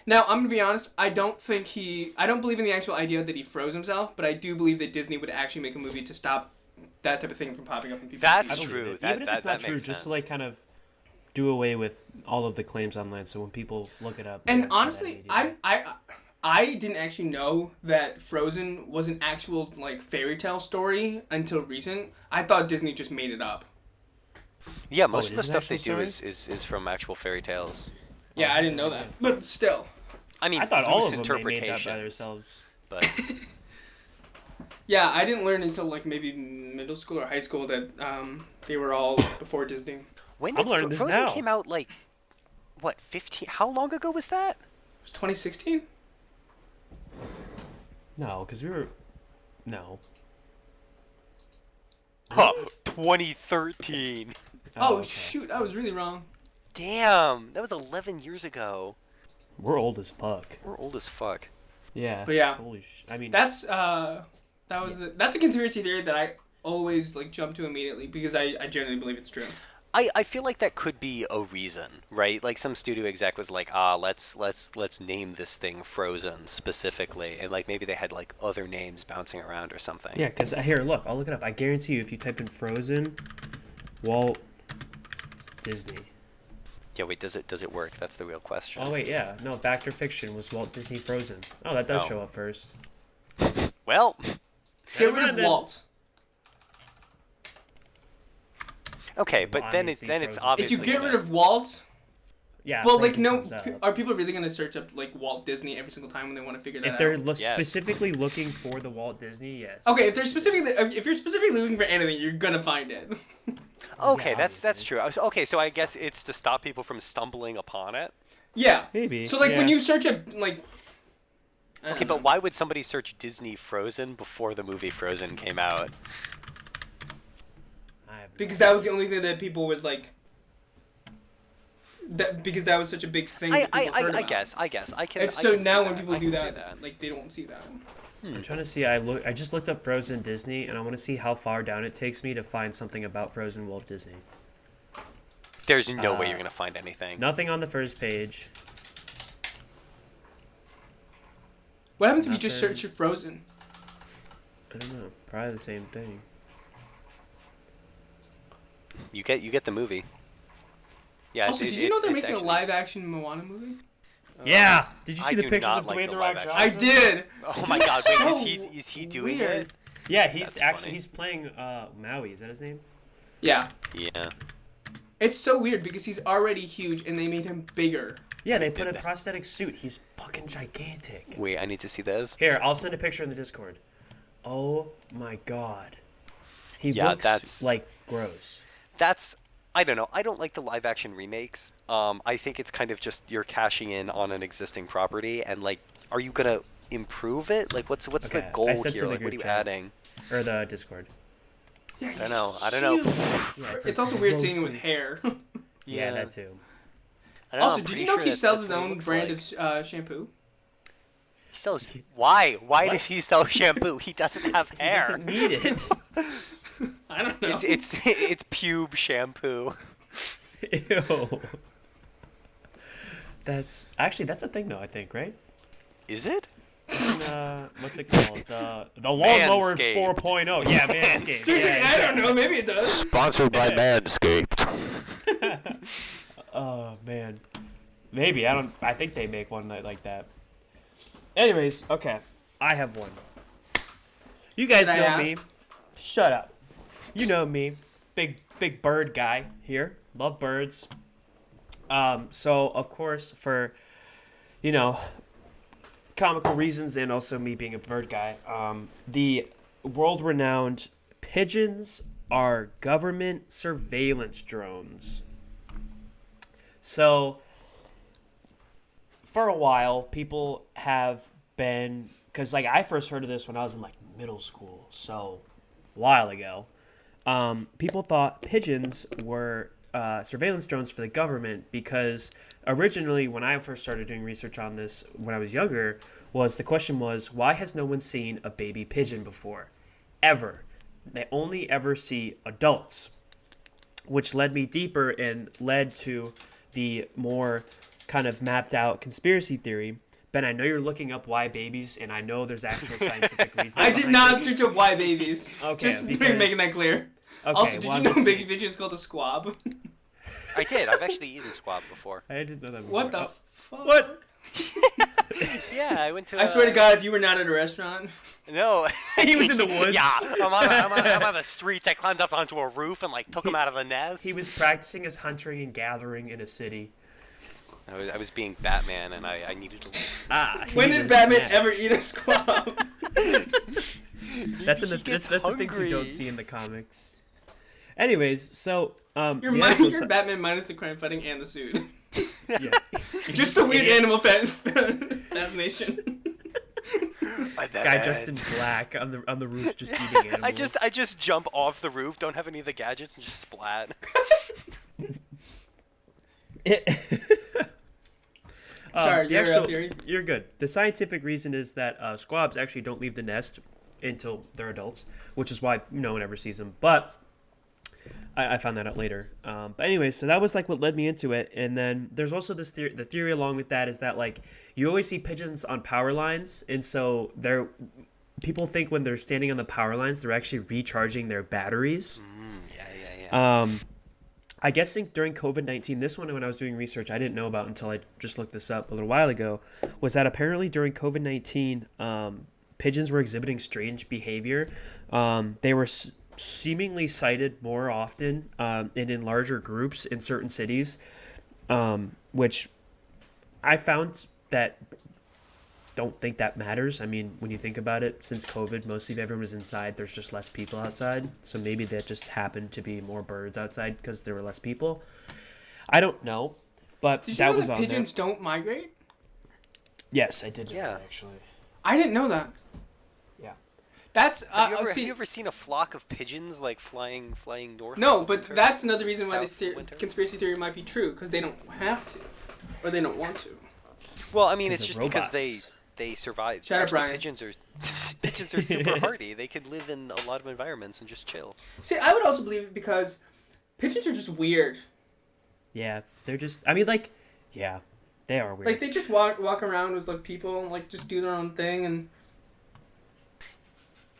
Now, I'm going to be honest, I don't believe in the actual idea that he froze himself, but I do believe that Disney would actually make a movie to stop that type of thing from popping up in people's That's I feeds. believe true. it. That- Even if it's that not true, makes just sense. to like kind of do away with all of the claims online, so when people look it up. they And don't see that honestly, immediately. I didn't actually know that Frozen was an actual like fairy tale story until recent. I thought Disney just made it up. Yeah, most it of the is an stuff they actual do story? is from actual fairy tales. Yeah, I didn't know that, but still. I mean, I thought all loose of them they made that by interpretations, themselves. but Yeah, I didn't learn until like maybe middle school or high school that they were all before Disney. when I'm did learning this Frozen now. came out? Like, what, 15? How long ago was that? It was 2016. No, because we were. No. Huh, 2013. Oh, okay. shoot, I was really wrong. Damn, that was 11 years ago. We're old as fuck. We're old as fuck. Yeah. But yeah. Holy I mean. That's that's a conspiracy theory that I always like jump to immediately because I genuinely believe it's true. I feel like that could be a reason, right? Like some studio exec was like, let's name this thing Frozen specifically, and like maybe they had like other names bouncing around or something. Yeah, because here, look, I'll look it up. I guarantee you, if you type in Frozen, Walt Disney. Yeah, wait, does it work? That's the real question. Oh wait, yeah, no, Fact or Fiction was Walt Disney Frozen. Oh, that does Oh. show up first. Well, Get rid mind of then. Walt. okay, but then Obviously it's Frozen. obviously If you get gonna- rid of Walt, Yeah. well, like Frozen no, comes up. are people really gonna search up like Walt Disney every single time when they want to figure that If they're out? Yes. specifically looking for the Walt Disney, yes. Okay, if you're specifically looking for anything, you're gonna find it. Okay, Yeah, that's obviously. true. Okay, so I guess it's to stop people from stumbling upon it. Yeah. Maybe. So like when yeah. you search up like. I don't Okay, know. but why would somebody search Disney Frozen before the movie Frozen came out? I have no Because that was the only thing that people would like. Because that was such a big thing. That people heard I about. guess I can. It's I so can see now when that. people I do can see that, like they don't see that. I'm trying to see. I just looked up Frozen Disney, and I want to see how far down it takes me to find something about Frozen Walt Disney. There's no way you're gonna find anything. Nothing on the first page. What happens if you just Nothing. search your Frozen? I don't know. Probably the same thing. You get the movie. Yeah. Also, it's- did you know it's- they're it's making actually- a live-action Moana movie? Yeah. Did you I see the do pictures not of like Dwayne the the Rock live Johnson? action. I did. Oh my God! Wait, So is he doing weird. it? Yeah, he's That's actually funny. he's playing Maui. Is that his name? Yeah. Yeah. It's so weird because he's already huge and they made him bigger. Yeah, they put a prosthetic suit. He's fucking gigantic. Wait, I need to see this. Here, I'll send a picture in the Discord. Oh my god. He Yeah, looks that's- like gross. That's I don't know. I don't like the live action remakes. I think it's kind of just you're cashing in on an existing property, and like, are you gonna improve it? Like, what's the Okay, I goal sent here? to the Like, what are group you chat. adding? Or the Discord. Yeah, I don't know. I don't know. Yeah, It's like also weird seeing him gross with hair. Yeah, that too. I know, Also, I'm did pretty you know sure he that's sells what his he own looks brand like. of shampoo? He sells. Why? Why What? does he sell shampoo? He doesn't have He hair. doesn't need it. I don't know. It's pube shampoo. Ew. That's a thing though. I think, right? Is it? What's it called? The lawnmower Manscaped. 4.0. Yeah, Manscaped. Seriously, Yeah, I don't know. Maybe it does. Sponsored by Manscaped. Oh man, maybe I don't. I think they make one like that. Anyways, okay, I have one. You guys Did I know ask? me. Shut up. You know me, big bird guy here. Love birds. So of course for, comical reasons and also me being a bird guy, the world-renowned pigeons are government surveillance drones. So, for a while, people have been, because I first heard of this when I was in middle school, so a while ago. People thought pigeons were surveillance drones for the government because originally, when I first started doing research on this when I was younger, the question was, why has no one seen a baby pigeon before? Ever. They only ever see adults, which led me deeper and led to the more kind of mapped out conspiracy theory. Ben, I know you're looking up why babies, and I know there's actual scientific reasons. I did behind not it. search up why babies. Okay, Just because- making that clear. Okay, Also, did well, you know I'm baby pigeon is called a squab? I did. I've actually eaten squab before. I didn't know that before. What the Oh, fuck? what? Yeah, I went to. I swear to God, if you were not at a restaurant. No. He was in the woods. Yeah, I'm on the streets. I climbed up onto a roof and took him out of a nest. He was practicing his hunting and gathering in a city. I was being Batman, and I needed to. When he did was Batman mad. ever eat a squab? That's in the He gets that's the things you don't hungry. see in the comics. Anyways, so You're, the actual you're Batman minus the crime fighting and the suit. yeah. Just a weird animal fascination. Guy dressed in black on the roof just eating animals. I just jump off the roof, don't have any of the gadgets, and just splat. Sorry, the you're actual- up here. You're good. The scientific reason is that squabs actually don't leave the nest until they're adults, which is why no one ever sees them. But I found that out later. But anyway, so that was what led me into it. And then there's also this theory. The theory along with that is that you always see pigeons on power lines, and so people think when they're standing on the power lines, they're actually recharging their batteries. Yeah. I guess during COVID-19, this one when I was doing research, I didn't know about until I just looked this up a little while ago, was that apparently during COVID-19, pigeons were exhibiting strange behavior. They were seemingly sighted more often and in larger groups in certain cities, which I found that don't think that matters. I mean, when you think about it, since COVID, mostly if everyone was inside, there's just less people outside. So maybe that just happened to be more birds outside because there were less people. I don't know, but Did you that know was that on pigeons there. don't migrate? Yes, I did know Yeah. that, actually. I didn't know that. Yeah. That's Have you ever seen a flock of pigeons flying north? No, in but winter? that's another reason why this South in winter? conspiracy theory might be true, because they don't have to, or they don't want to. Well, I mean, 'Cause it's of just because robots. they survive. Shut up, Actually, Brian. pigeons are super hardy. They could live in a lot of environments and just chill. See, I would also believe it because pigeons are just weird. Yeah, they're just, I mean, yeah, they are weird. They just walk around with people and just do their own thing and.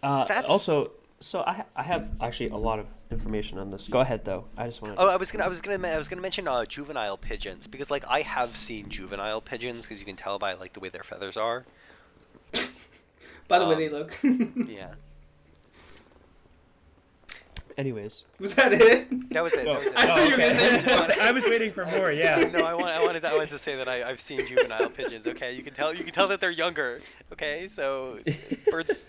That's- Also, so I have actually a lot of information on this. Go ahead, though. I just want to. Oh, I was gonna mention juvenile pigeons because I have seen juvenile pigeons because you can tell by the way their feathers are. By the way they look. Yeah, Anyways. Was that it? that was it. That was it. I thought you were gonna say more. I was waiting for more, yeah. No, I wanted to say that I've seen juvenile pigeons. Okay, you can tell that they're younger. Okay, so birds,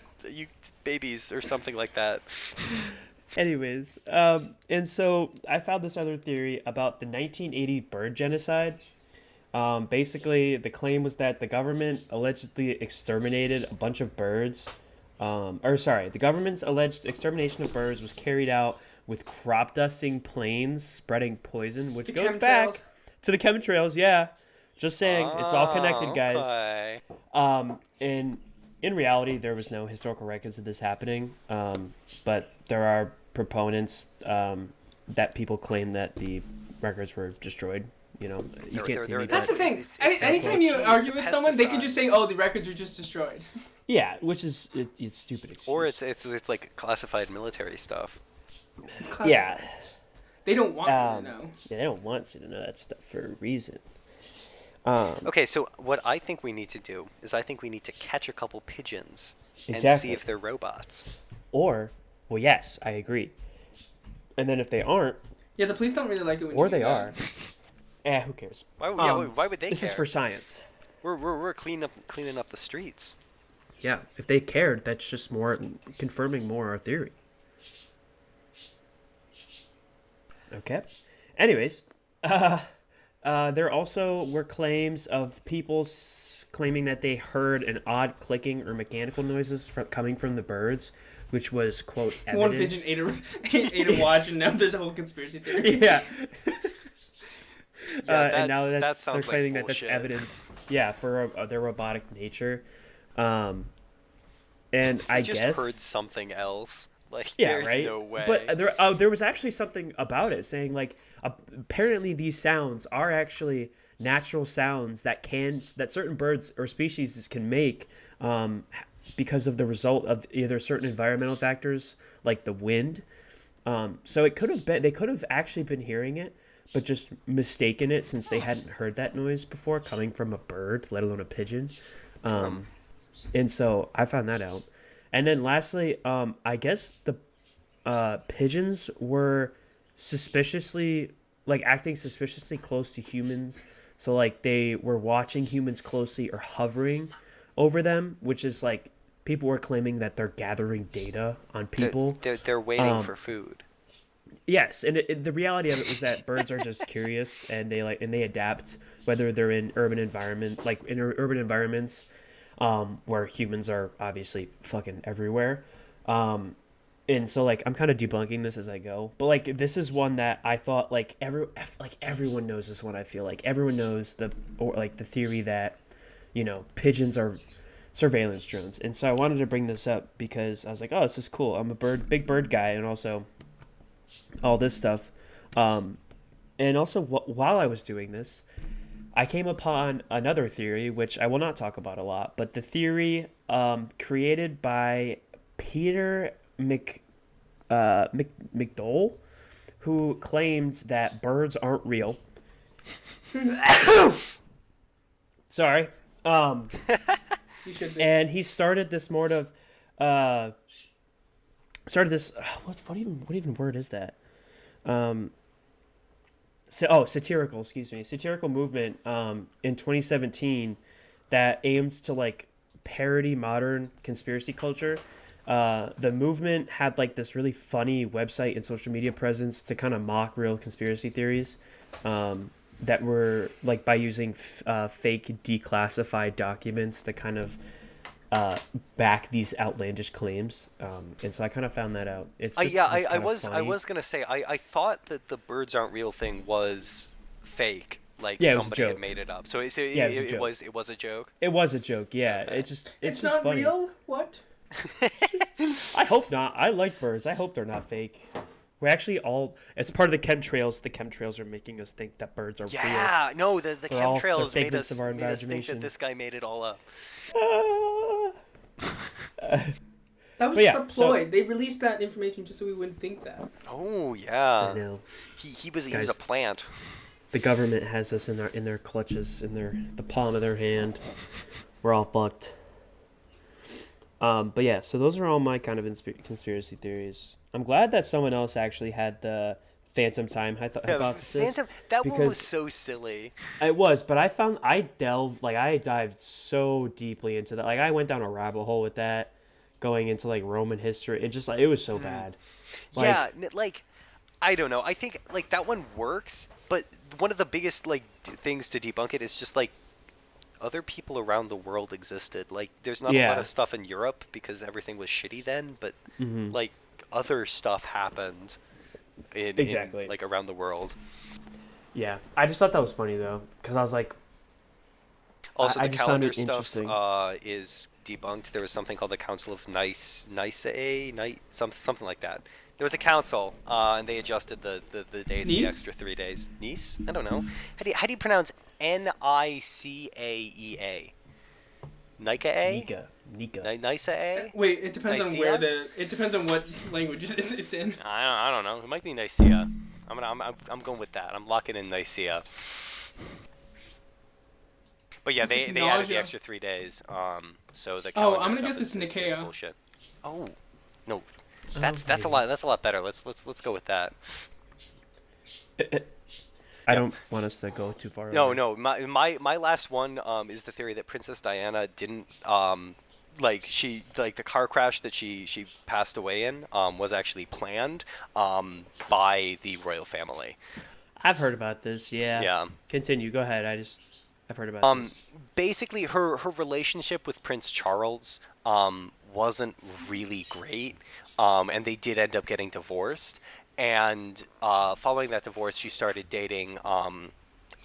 babies or something like that. Anyways, and so I found this other theory about the 1980 bird genocide. Basically, the claim was that the government allegedly exterminated a bunch of birds. The government's alleged extermination of birds was carried out with crop dusting planes spreading poison, which The goes chemtrails. back To the chemtrails, yeah. Just saying, it's all connected, guys. Okay. And in reality, there was no historical records of this happening. But there are proponents that people claim that the records were destroyed. You know, you can't see me. That's the thing. It's Anytime you argue with someone, they can just say, pesticides. "Oh, the records were just destroyed." Yeah, which is it's stupid excuse. Or it's like classified military stuff. It's classified. yeah. They don't want you to know. Yeah, they don't want you to know that stuff for a reason. Okay, so what I think we need to do is I think we need to catch a couple pigeons and Exactly. see if they're robots. Or, well, yes, I agree. And then if they aren't, Yeah, the police don't really like it when or you do they that. are, who cares? Why would they This care? is for science. We're cleaning up the streets. Yeah, if they cared, that's just more confirming more our theory. Okay. Anyways, there also were claims of people claiming that they heard an odd clicking or mechanical noises coming from the birds, which was, quote, One evidence. pigeon ate a watch, and now there's a whole conspiracy theory. Yeah. Yeah, and now that they're sounds claiming like that that's bullshit. evidence, yeah, for their robotic nature. And I just guess heard something else. Like, yeah, there's right. no way. But there was actually something about it saying like apparently these sounds are actually natural sounds that certain birds or species can make because of the result of either certain environmental factors like the wind. So it could have been they could have actually been hearing it, but just mistaken it since they hadn't heard that noise before coming from a bird, let alone a pigeon. And so I found that out. And then lastly, I guess the pigeons were acting suspiciously close to humans. So like they were watching humans closely or hovering over them, which is like people were claiming that they're gathering data on people. They're waiting for food. Yes, and the reality of it was that birds are just curious and they adapt whether they're in urban environments where humans are obviously fucking everywhere. And so like I'm kind of debunking this as I go, but like this is one that I thought everyone knows this one. I feel like everyone knows the theory that pigeons are surveillance drones, and so I wanted to bring this up because I was like, oh, this is cool. I'm a big bird guy, and also all this stuff. And also while I was doing this, I came upon another theory, which I will not talk about a lot, but the theory created by Peter McDowell, who claimed that birds aren't real. Sorry. You should be. And he started this what even word is that? Satirical movement in 2017 that aimed to like parody modern conspiracy culture. The movement had like this really funny website and social media presence to kind of mock real conspiracy theories that were like by using fake declassified documents to kind of back these outlandish claims, and so I kind of found that out. It's just, I was gonna say I thought that the birds aren't real thing was fake. Like Yeah, it was a somebody had joke. made it up. Yeah, it was a joke. It was a joke, yeah. Okay. It's It's just not funny. real. What? I hope not. I like birds. I hope they're not fake. We're actually it's part of the chemtrails. The chemtrails are making us think that birds are real. Yeah, no, the They're all the chemtrails made figments us of our think that imagination. this guy made it all up. That was But yeah, just a ploy. They released that information just so we wouldn't think that. Oh yeah, I know. he was Guys, a plant. The government has us in their clutches, in the palm of their hand. We're all fucked. But yeah, so those are all my kind of conspiracy theories. I'm glad that someone else actually had the phantom time hypothesis. That one was because so silly. It was, but I dived so deeply into that. Like I went down a rabbit hole with that, going into like Roman history. It was so bad. Like, Yeah, like I don't know. I think like that one works, but one of the biggest like things to debunk it is just like other people around the world existed. Like there's not a lot of stuff in Europe because everything was shitty then, but like other stuff happened in Exactly. like around the world. Yeah, I just thought that was funny though, because I was like, Also, I the just found calendar it stuff interesting. is debunked. There was something called the Council of something like that. There was a council, and they adjusted the days, the Nice. extra 3 days. Nice? I don't know. How do you pronounce Nicaea? Nicaea? Nika. Nicaea? Wait, it depends on where Nicaea? it depends on what language it's in. I don't know. It might be Nicaea. I'm going with that. I'm locking in Nicaea. But yeah, they added the Nausea. extra 3 days. So the Oh, calendar I'm gonna stuff guess it's is Nicaea. bullshit. Oh, no, Oh, that's a maybe. lot better. Let's go with that. I Yeah. don't want us to go too far. No, over. no. My last one is the theory that Princess Diana didn't the car crash that she passed away in was actually planned by the royal family. I've heard about this. Yeah. Yeah. Continue. Go ahead. I've heard about Um, this. Basically, her relationship with Prince Charles wasn't really great, and they did end up getting divorced. And following that divorce, she started dating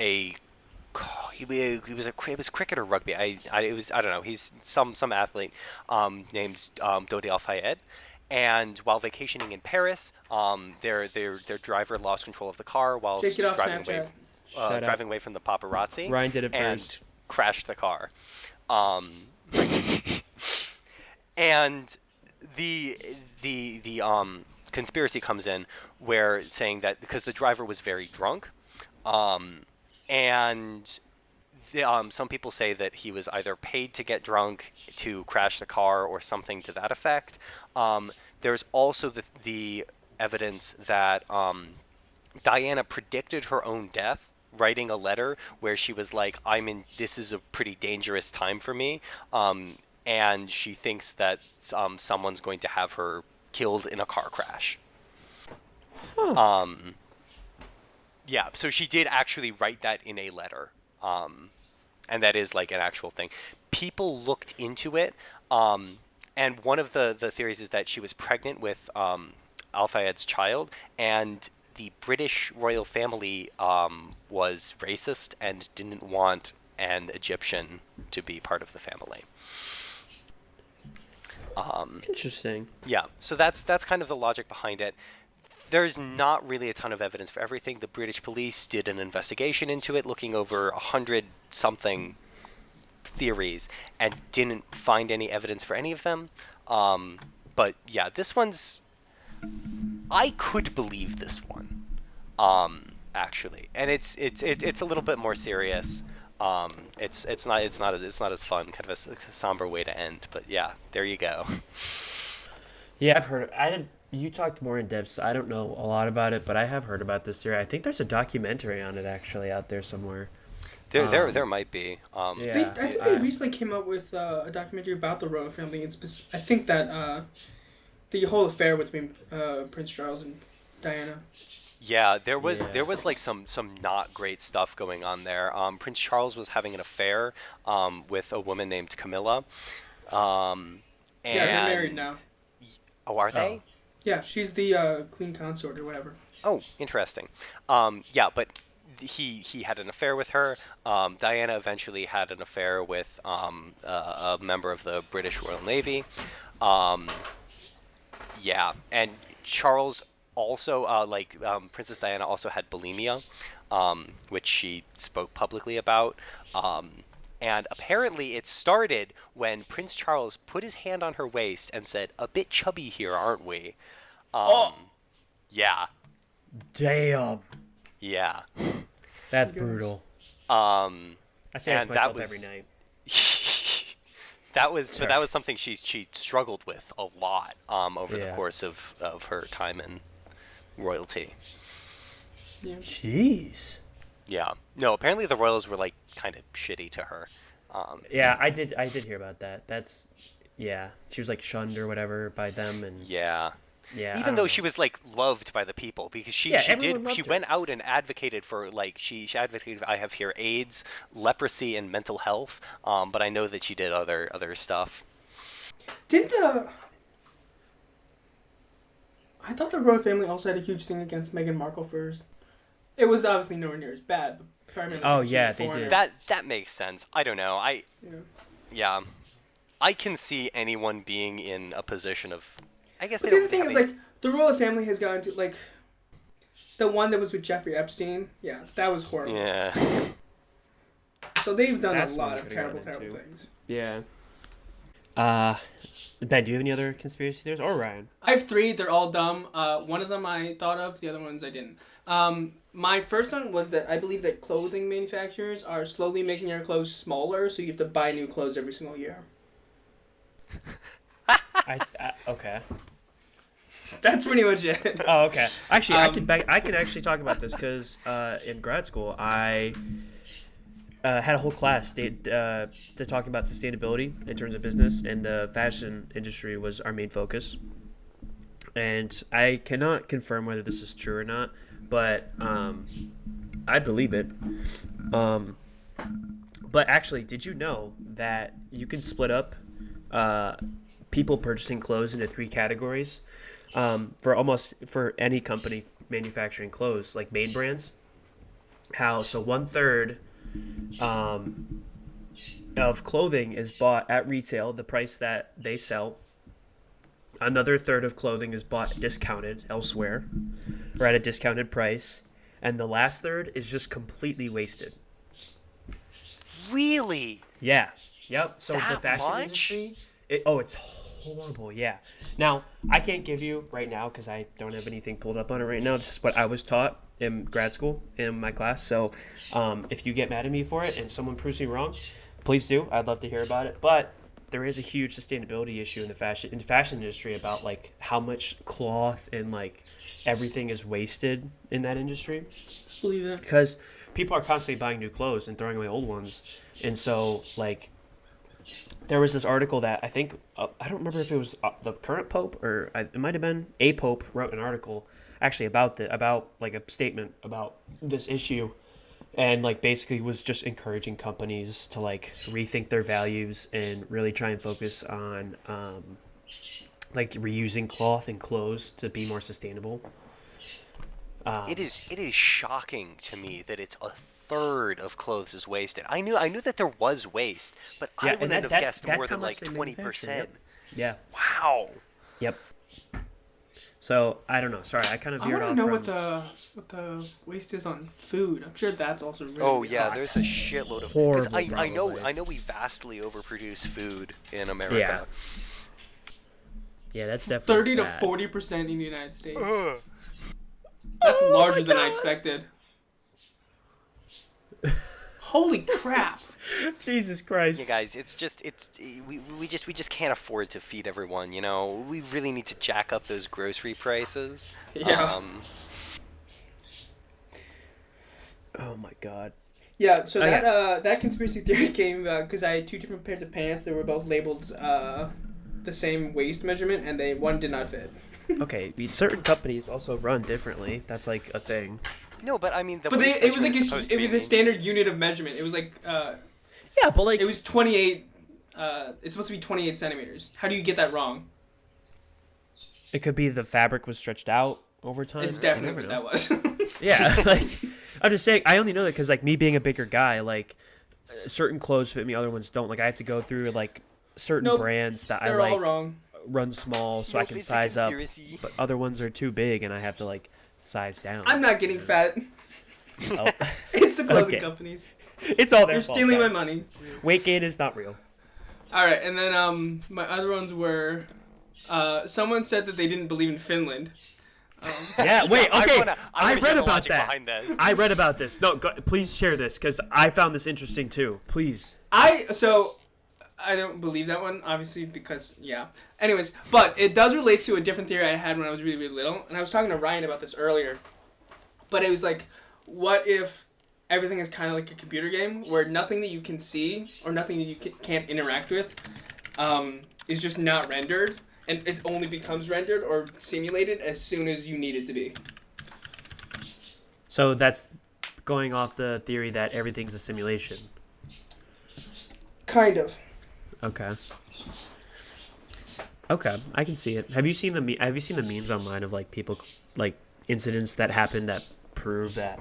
a he was cricket or rugby. I don't know. He's some athlete named Dodi Al Fayed. And while vacationing in Paris, their driver lost control of the car Jake, get whilst off Snapchat. Shut up. driving away from the paparazzi Ryan did it and first. crashed the car. Um, and the conspiracy comes in where saying that because the driver was very drunk, and some people say that he was either paid to get drunk to crash the car or something to that effect. There's also the evidence that Diana predicted her own death, writing a letter where she was like, this is a pretty dangerous time for me. And she thinks that someone's going to have her killed in a car crash. Yeah, so she did actually write that in a letter. And that is like an actual thing. People looked into it, and one of the theories is that she was pregnant with Al Fayed's child, and the British royal family was racist and didn't want an Egyptian to be part of the family. Interesting. Yeah, so that's kind of the logic behind it. There's not really a ton of evidence for everything. The British police did an investigation into it, looking over 100-something theories, and didn't find any evidence for any of them. But yeah, this one's... I could believe this one, actually, and it's a little bit more serious. It's not as fun, kind of a somber way to end. But yeah, there you go. Yeah, I've heard. You talked more in depth. So I don't know a lot about it, but I have heard about this theory. I think there's a documentary on it actually out there somewhere. There might be. Yeah. I think they recently came out with a documentary about the royal family. I think that the whole affair between Prince Charles and Diana. Yeah, there was Yeah. like some not great stuff going on there. Prince Charles was having an affair with a woman named Camilla. And Yeah, they're married now. Oh, are they? Yeah, she's the queen consort or whatever. Oh, interesting. Yeah, but he had an affair with her. Diana eventually had an affair with a member of the British Royal Navy. Yeah, and Charles also, Princess Diana also had bulimia, which she spoke publicly about. And apparently it started when Prince Charles put his hand on her waist and said, "A bit chubby here, aren't we?" Yeah. Damn. Yeah. That's brutal. I say that And to that myself was- every night. But Sorry. that was something she struggled with a lot over the Yeah. course of her time in royalty. Yeah. Jeez. Yeah. No, apparently the royals were like kind of shitty to her. Yeah, I did hear about that. Yeah. She was like shunned or whatever by them, and Yeah. yeah. I Even don't though know. she was like loved by the people because she everyone loved she her. went out and advocated for like she advocated I have here AIDS, leprosy, and mental health. But I know that she did other stuff. Did I thought the royal family also had a huge thing against Meghan Markle first. It was obviously nowhere near as bad. But primarily Oh, because yeah, he was a they did. foreigner. That makes sense. I don't know. Yeah. Yeah, I can see anyone being in a position of. I guess But they the other don't. thing is, like, the royal family has gone to, like, the one that was with Jeffrey Epstein. Yeah, that was horrible. Yeah. So they've done That's a what lot we of could've terrible, gotten terrible into. things. Yeah. Ben, do you have any other conspiracy theories? Or Ryan? I have 3. They're all dumb. One of them I thought of. The other ones I didn't. My first one was that I believe that clothing manufacturers are slowly making their clothes smaller, so you have to buy new clothes every single year. Okay. That's pretty much it. Oh, okay. Actually, I can actually talk about this because in grad school I had a whole class to talk about sustainability in terms of business, and the fashion industry was our main focus. And I cannot confirm whether this is true or not, but I believe it. But actually, did you know that you can split up people purchasing clothes into 3 categories for any company manufacturing clothes, like main brands? So 1/3 of clothing is bought at retail, the price that they sell. Another third of clothing is bought discounted elsewhere or at a discounted price. And the last third is just completely wasted. Really? Yeah. Yep. So the That fashion much? industry, it's horrible. Yeah. Now, I can't give you right now because I don't have anything pulled up on it right now. This is what I was taught in grad school in my class. So if you get mad at me for it and someone proves me wrong, please do. I'd love to hear about it. But there is a huge sustainability issue in the fashion industry about like how much cloth and like everything is wasted in that industry. Believe that. Because people are constantly buying new clothes and throwing away old ones. And so, like, there was this article that I think, I don't remember if it was the current pope or it might have been a pope wrote an article actually about like a statement about this issue. And, like, basically was just encouraging companies to, like, rethink their values and really try and focus on, like, reusing cloth and clothes to be more sustainable. It is shocking to me that it's 1/3 of clothes is wasted. I knew that there was waste, but I wouldn't have guessed more than like 20%. Yeah. Wow. Yep. So I don't know. Sorry, I kind of I veered want off. to know from... what the waste is on food. I'm sure that's also really Oh yeah, hot. there's a shitload of. Horrible, Because I know probably. we vastly overproduce food in America. Yeah. Yeah, that's definitely 30 to bad. 40% in the United States. That's larger than I expected. Holy crap! Jesus Christ. Yeah, guys, we just can't afford to feed everyone. You know, we really need to jack up those grocery prices. Yeah. Oh my God. Yeah, so Okay. that conspiracy theory came because I had 2 different pairs of pants that were both labeled the same waist measurement, and one did not fit. Okay, certain companies also run differently. That's like a thing. No, but I mean, But it was like it was a standard unit of measurement. It was like Yeah, but like it was 28. It's supposed to be 28 centimeters. How do you get that wrong? it could be the fabric was stretched out over time. It's You definitely never what that know. was. Yeah, like I'm just saying. I only know that because like me being a bigger guy, like certain clothes fit me, other ones don't. Like I have to go through like certain Nope, brands that I They're all like wrong. run small so I Nope, can it's a size up, conspiracy. but other ones are too big and I have to like size down. I'm not getting fat. Oh. It's the clothing Okay. companies. It's all their You're fault, stealing my guys. money. Weight gain is not real. All right, and then my other ones were someone said that they didn't believe in Finland. Yeah, wait, I okay. wanna I hear read the about logic that. behind this. I read about this. No, please share this because I found this interesting too. Please. I don't believe that one, obviously, because, yeah. Anyways, but it does relate to a different theory I had when I was really, really little, and I was talking to Ryan about this earlier. But it was like, what if everything is kind of like a computer game, where nothing that you can see, or nothing that you can't interact with, is just not rendered, and it only becomes rendered or simulated as soon as you need it to be. So that's going off the theory that everything's a simulation. Kind of. Okay. Okay, I can see it. Have you seen the memes online of like people like incidents that happen that prove that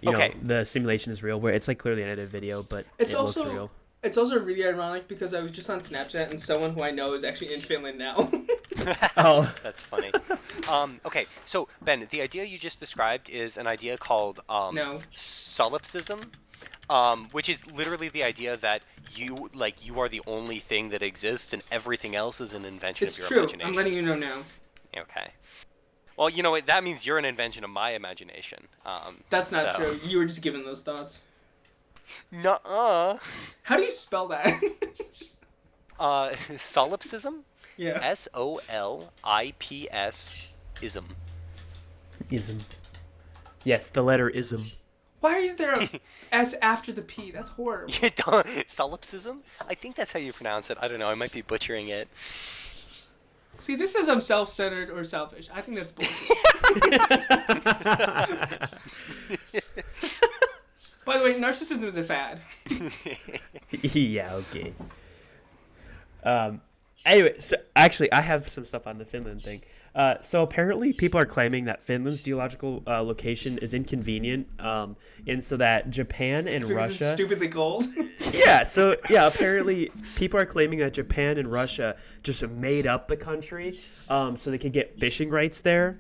you Okay. know, the simulation is real, where it's like clearly an edited video, but It's it also looks real. it's also really ironic because I was just on Snapchat and someone who I know is actually in Finland now. Oh. That's funny. Okay, so Ben, the idea you just described is an idea called No. solipsism, which is literally the idea that you are the only thing that exists and everything else is an invention It's of your true. imagination. I'm letting you know now. Okay. Well, you know what? That means you're an invention of my imagination. That's not so- true. You were just given those thoughts. Nuh-uh. How do you spell that? Solipsism? Yeah. S-O-L-I-P-S ism. Ism. Yes, the letter ism. Why is there a S after the P? That's horrible. You don't, solipsism? I think that's how you pronounce it. I don't know. I might be butchering it. See, this says I'm self-centered or selfish. I think that's bullshit. By the way, narcissism is a fad. Yeah, okay. Anyway, so actually, I have some stuff on the Finland thing. So apparently, people are claiming that Finland's geological location is inconvenient, and so that Japan and Because Russia. it's stupidly cold. Yeah, so yeah, apparently people are claiming that Japan and Russia just made up the country, so they could get fishing rights there.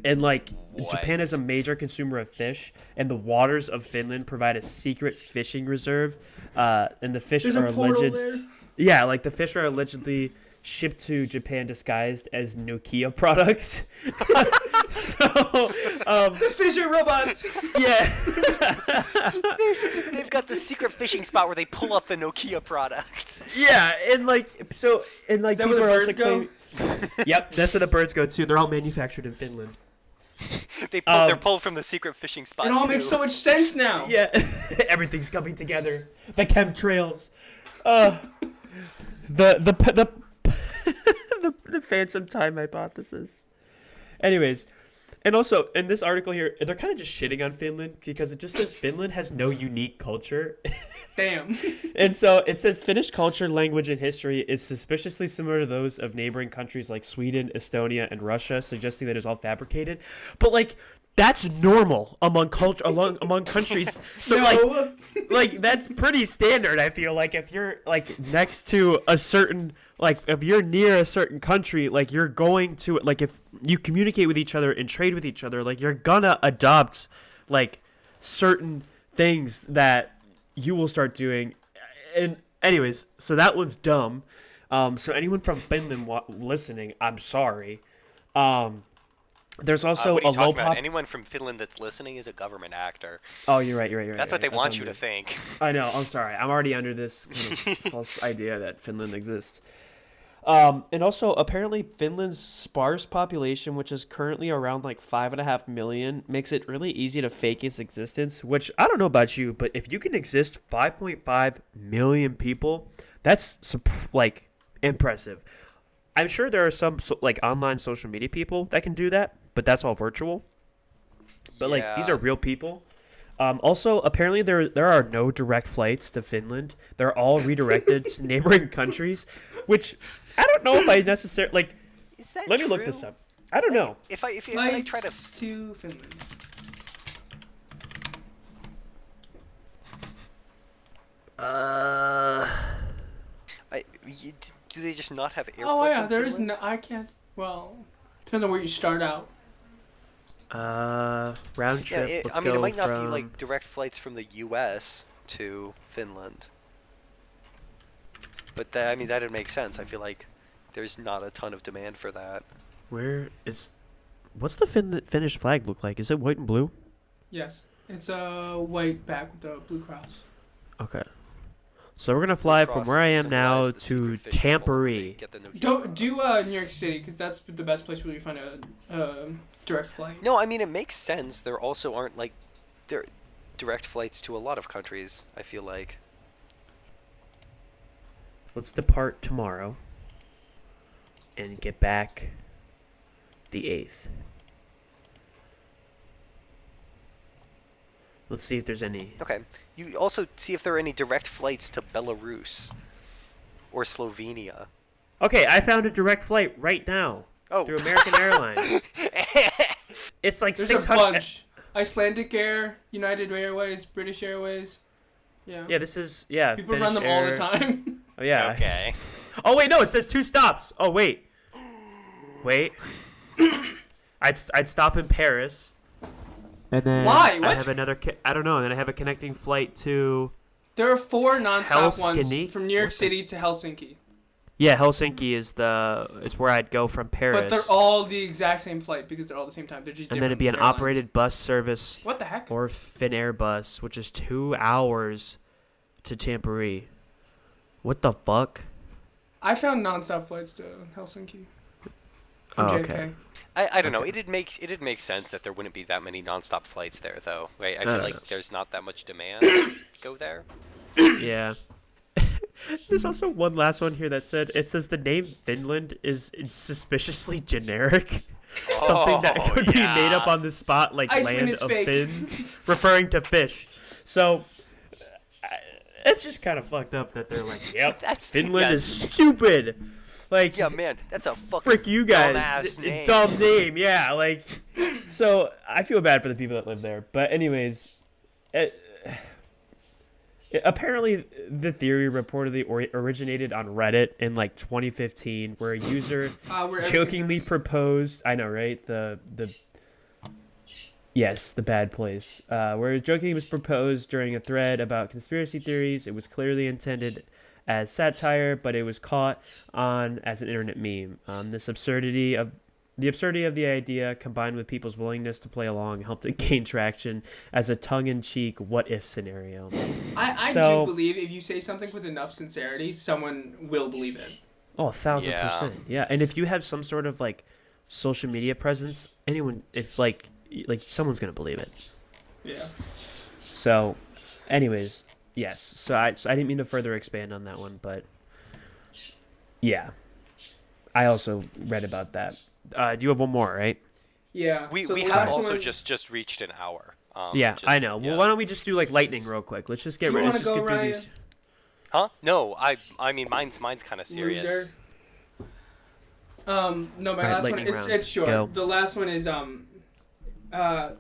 And like What? Japan is a major consumer of fish, and the waters of Finland provide a secret fishing reserve. And the fish There's are a portal alleged. there. Yeah, like the fish are allegedly shipped to Japan disguised as Nokia products. So, The fish are robots. yeah. They've got the secret fishing spot where they pull up the Nokia products. Yeah, and like so, and like Is that where people the are also birds go? claiming- Yep, that's where the birds go too. They're all manufactured in Finland. They're pulled from the secret fishing spot. It all too. makes so much sense now. Yeah, everything's coming together. The chemtrails, the phantom time hypothesis. Anyways, and also in this article here, they're kind of just shitting on Finland because it just says Finland has no unique culture. Damn. And so it says Finnish culture, language, and history is suspiciously similar to those of neighboring countries like Sweden, Estonia, and Russia, suggesting that it's all fabricated. But like that's normal among countries. So No. like that's pretty standard. I feel like if you're like next to a certain if you're near a certain country, like you're going to like if you communicate with each other and trade with each other, like you're gonna adopt like certain things that you will start doing. And anyways, so that one's dumb. So anyone from Finland listening, I'm sorry. There's also what are a you low talking about? pop. Anyone from Finland that's listening is a government actor. Oh, you're right. That's what they want you to think. I know. I'm sorry. I'm already under this kind of false idea that Finland exists. And also, apparently, Finland's sparse population, which is currently around like 5.5 million, makes it really easy to fake its existence. Which I don't know about you, but if you can exist 5.5 million people, that's like impressive. I'm sure there are some like online social media people that can do that, but that's all virtual. But like these are real people. Also, apparently there are no direct flights to Finland. They're all redirected to neighboring countries, which I don't know if I necessarily like. Is that Let me look true? this up. I don't know. If I try to Flights to Finland. do they just not have airports? Oh yeah, in there is Finland? no. I can't. Well, depends on where you start out. Round Yeah, trip. Let's I mean, go it might not from. be like direct flights from the U.S. to Finland. But that, I mean, that'd make sense. I feel like there's not a ton of demand for that. Where is? What's the Finnish flag look like? Is it white and blue? Yes, it's a white back with a blue cross. Okay. So we're gonna fly Cross from where is I to am now symbolize the to secret fishing hole where they Tampere. get the Nokia Don't do products. New York City because that's the best place where you find a direct flight. No, I mean it makes sense. There also aren't like there direct flights to a lot of countries. I feel like. Let's depart tomorrow and get back the 8th. Let's see if there's any. Okay. You also see if there are any direct flights to Belarus or Slovenia. Okay, I found a direct flight right now Oh. through American Airlines. It's like There's a 600. bunch. Icelandic Air, United Airways, British Airways. Yeah. Yeah, this is People run them all the time. Oh yeah. Okay. Oh wait, no, it says 2 stops. Oh wait. I'd stop in Paris. And then Why? I What? have another. I don't know. And then I have a connecting flight to. There are 4 nonstop Helsinki? ones from New York What the- City to Helsinki, Yeah, Helsinki is where I'd go from Paris. but they're all the exact same flight because they're all the same time. They're just and then it'd different be an airlines. operated bus service What the heck? or Finnair bus, which is 2 hours to Tampere. What the fuck? I found nonstop flights to Helsinki from Oh, JFK. okay. I don't know. Okay. It'd make sense that there wouldn't be that many nonstop flights there, though, right? I I feel don't like know. there's not that much demand to go there. Yeah. There's also one last one here that says the name Finland is suspiciously generic. Something that Oh, could be made up yeah. on the spot, like Iceland land is of fake. fins, referring to fish. So it's just kind of fucked up that they're like, "Yep, Finland yeah. is stupid." Like, Yeah, man, that's a fucking frick you guys, dumbass name. dumb name. Yeah, like, so I feel bad for the people that live there. But anyways, apparently the theory reportedly originated on Reddit in like 2015, where a user Where jokingly everything proposed. I know, right? Yes, the bad place. Where jokingly was proposed during a thread about conspiracy theories. It was clearly intended as satire, but it was caught on as an internet meme. The absurdity of the idea, combined with people's willingness to play along, helped it gain traction as a tongue-in-cheek "what-if" scenario. I So- do believe if you say something with enough sincerity, someone will believe it. Oh, 1,000%. Yeah. Yeah, and if you have some sort of like social media presence, anyone, if like someone's gonna believe it. Yeah. So, anyways, yes. So I didn't mean to further expand on that one, but yeah, I also read about that. Do you have one more, right? Yeah. We so the have last also one, just reached an hour. Yeah, I know. Yeah. Well, why don't we just do like lightning real quick? Let's just get Do you ready. Let's wanna just go, get through these. Huh? No, I mean mine's kind of serious. loser. No, my Alright, last one. lightning It's round. short. Go. The last one is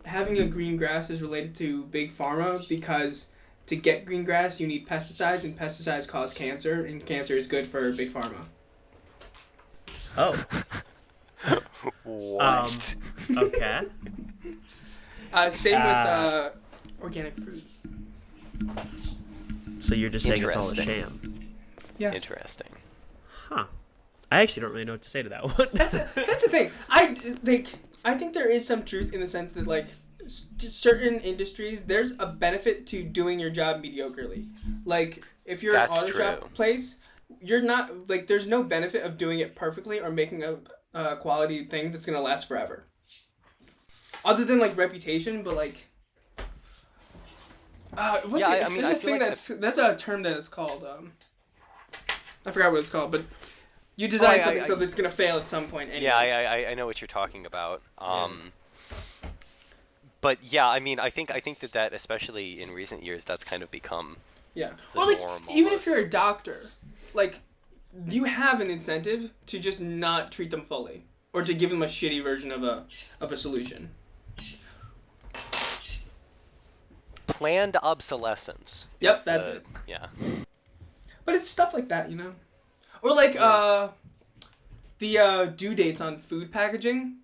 having a green grass is related to big pharma because to get green grass you need pesticides and pesticides cause cancer and cancer is good for big pharma. Oh, What? okay. Same with organic fruit. So you're just saying it's all a Interesting. sham? Yes. Interesting. Huh. I actually don't really know what to say to that one. That's the thing. I think there is some truth in the sense that like certain industries there's a benefit to doing your job mediocrely. Like if you're That's an auto true. shop place, you're not like there's no benefit of doing it perfectly or making a quality thing that's gonna last forever. Other than like reputation, but like. What's Yeah, it? I mean, There's I a feel thing like that's a term that it's called. I forgot what it's called, but you design something so that it's gonna fail at some point. Anyways. Yeah, I know what you're talking about. But yeah, I mean, I think that especially in recent years, that's kind of become Yeah. the Or like norm even if almost. you're a doctor, like you have an incentive to just not treat them fully or to give them a shitty version of a solution. planned obsolescence. Yep, is that's the- it. Yeah. But it's stuff like that, you know. Or like the due dates on food packaging.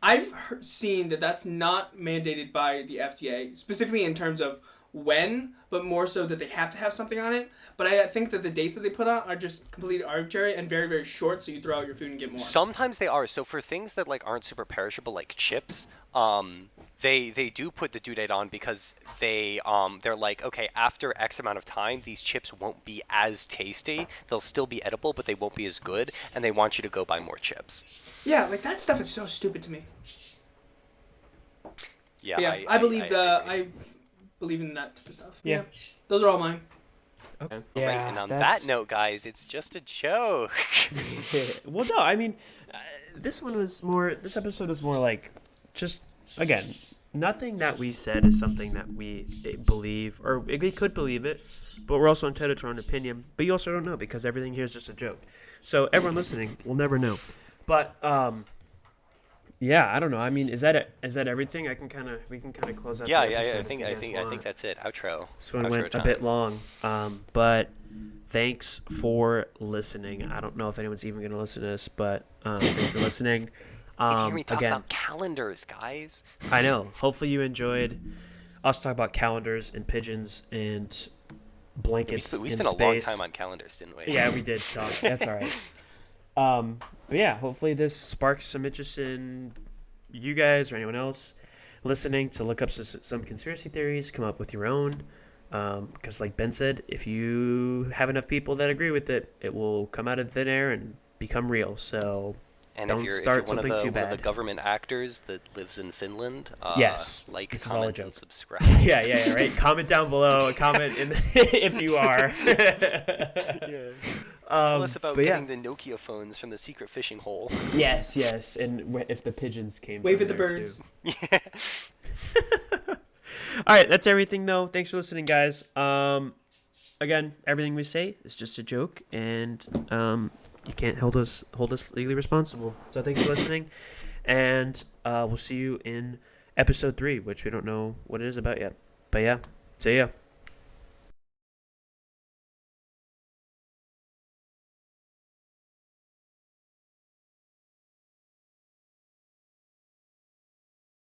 I've seen that that's not mandated by the FDA, specifically in terms of when, but more so that they have to have something on it. But I think that the dates that they put on are just completely arbitrary and very, very short, so you throw out your food and get more. Sometimes they are. So for things that like aren't super perishable, like chips, they do put the due date on because they're like, okay, after X amount of time, these chips won't be as tasty. They'll still be edible, but they won't be as good, and they want you to go buy more chips. Yeah, like that stuff is so stupid to me. Yeah, But yeah, I believe I believe in that type of stuff. Yeah. Those are all mine. Okay. Right, and on that note, guys, it's just a joke. Well, no, I mean, this episode was more like, just, again, nothing that we said is something that we believe, or we could believe it, but we're also entitled to our own opinion, but you also don't know, because everything here is just a joke. So everyone listening will never know. But, yeah, I don't know. I mean, is that everything? We can kind of close out. Yeah, the yeah, episode I if think you I guys think I want. think that's it. Outro. This one Outro went a time. bit long, but thanks for listening. I don't know if anyone's even going to listen to this, but thanks for listening. You can hear me talk Again, about calendars, guys. I know. Hopefully you enjoyed us talk about calendars and pigeons and blankets We in spent a space. long time on calendars, didn't we? Yeah, we did talk. That's all right. But yeah, hopefully this sparks some interest in you guys or anyone else listening to look up some conspiracy theories, come up with your own. Because like Ben said, if you have enough people that agree with it, it will come out of thin air and become real. So And don't if you're start one of something the too one of the bad. government actors that lives in Finland, Yes, like, this is all a comment, joke. and subscribe. yeah, right. Comment down below. Comment if you are. Tell us about but yeah. getting the Nokia phones from the secret fishing hole. Yes, and if the pigeons came. Wave from at the there, birds. too. All right, that's everything though. Thanks for listening, guys. Again, everything we say is just a joke, and you can't hold us legally responsible. So thanks for listening, and we'll see you in episode 3, which we don't know what it is about yet. But yeah, see ya.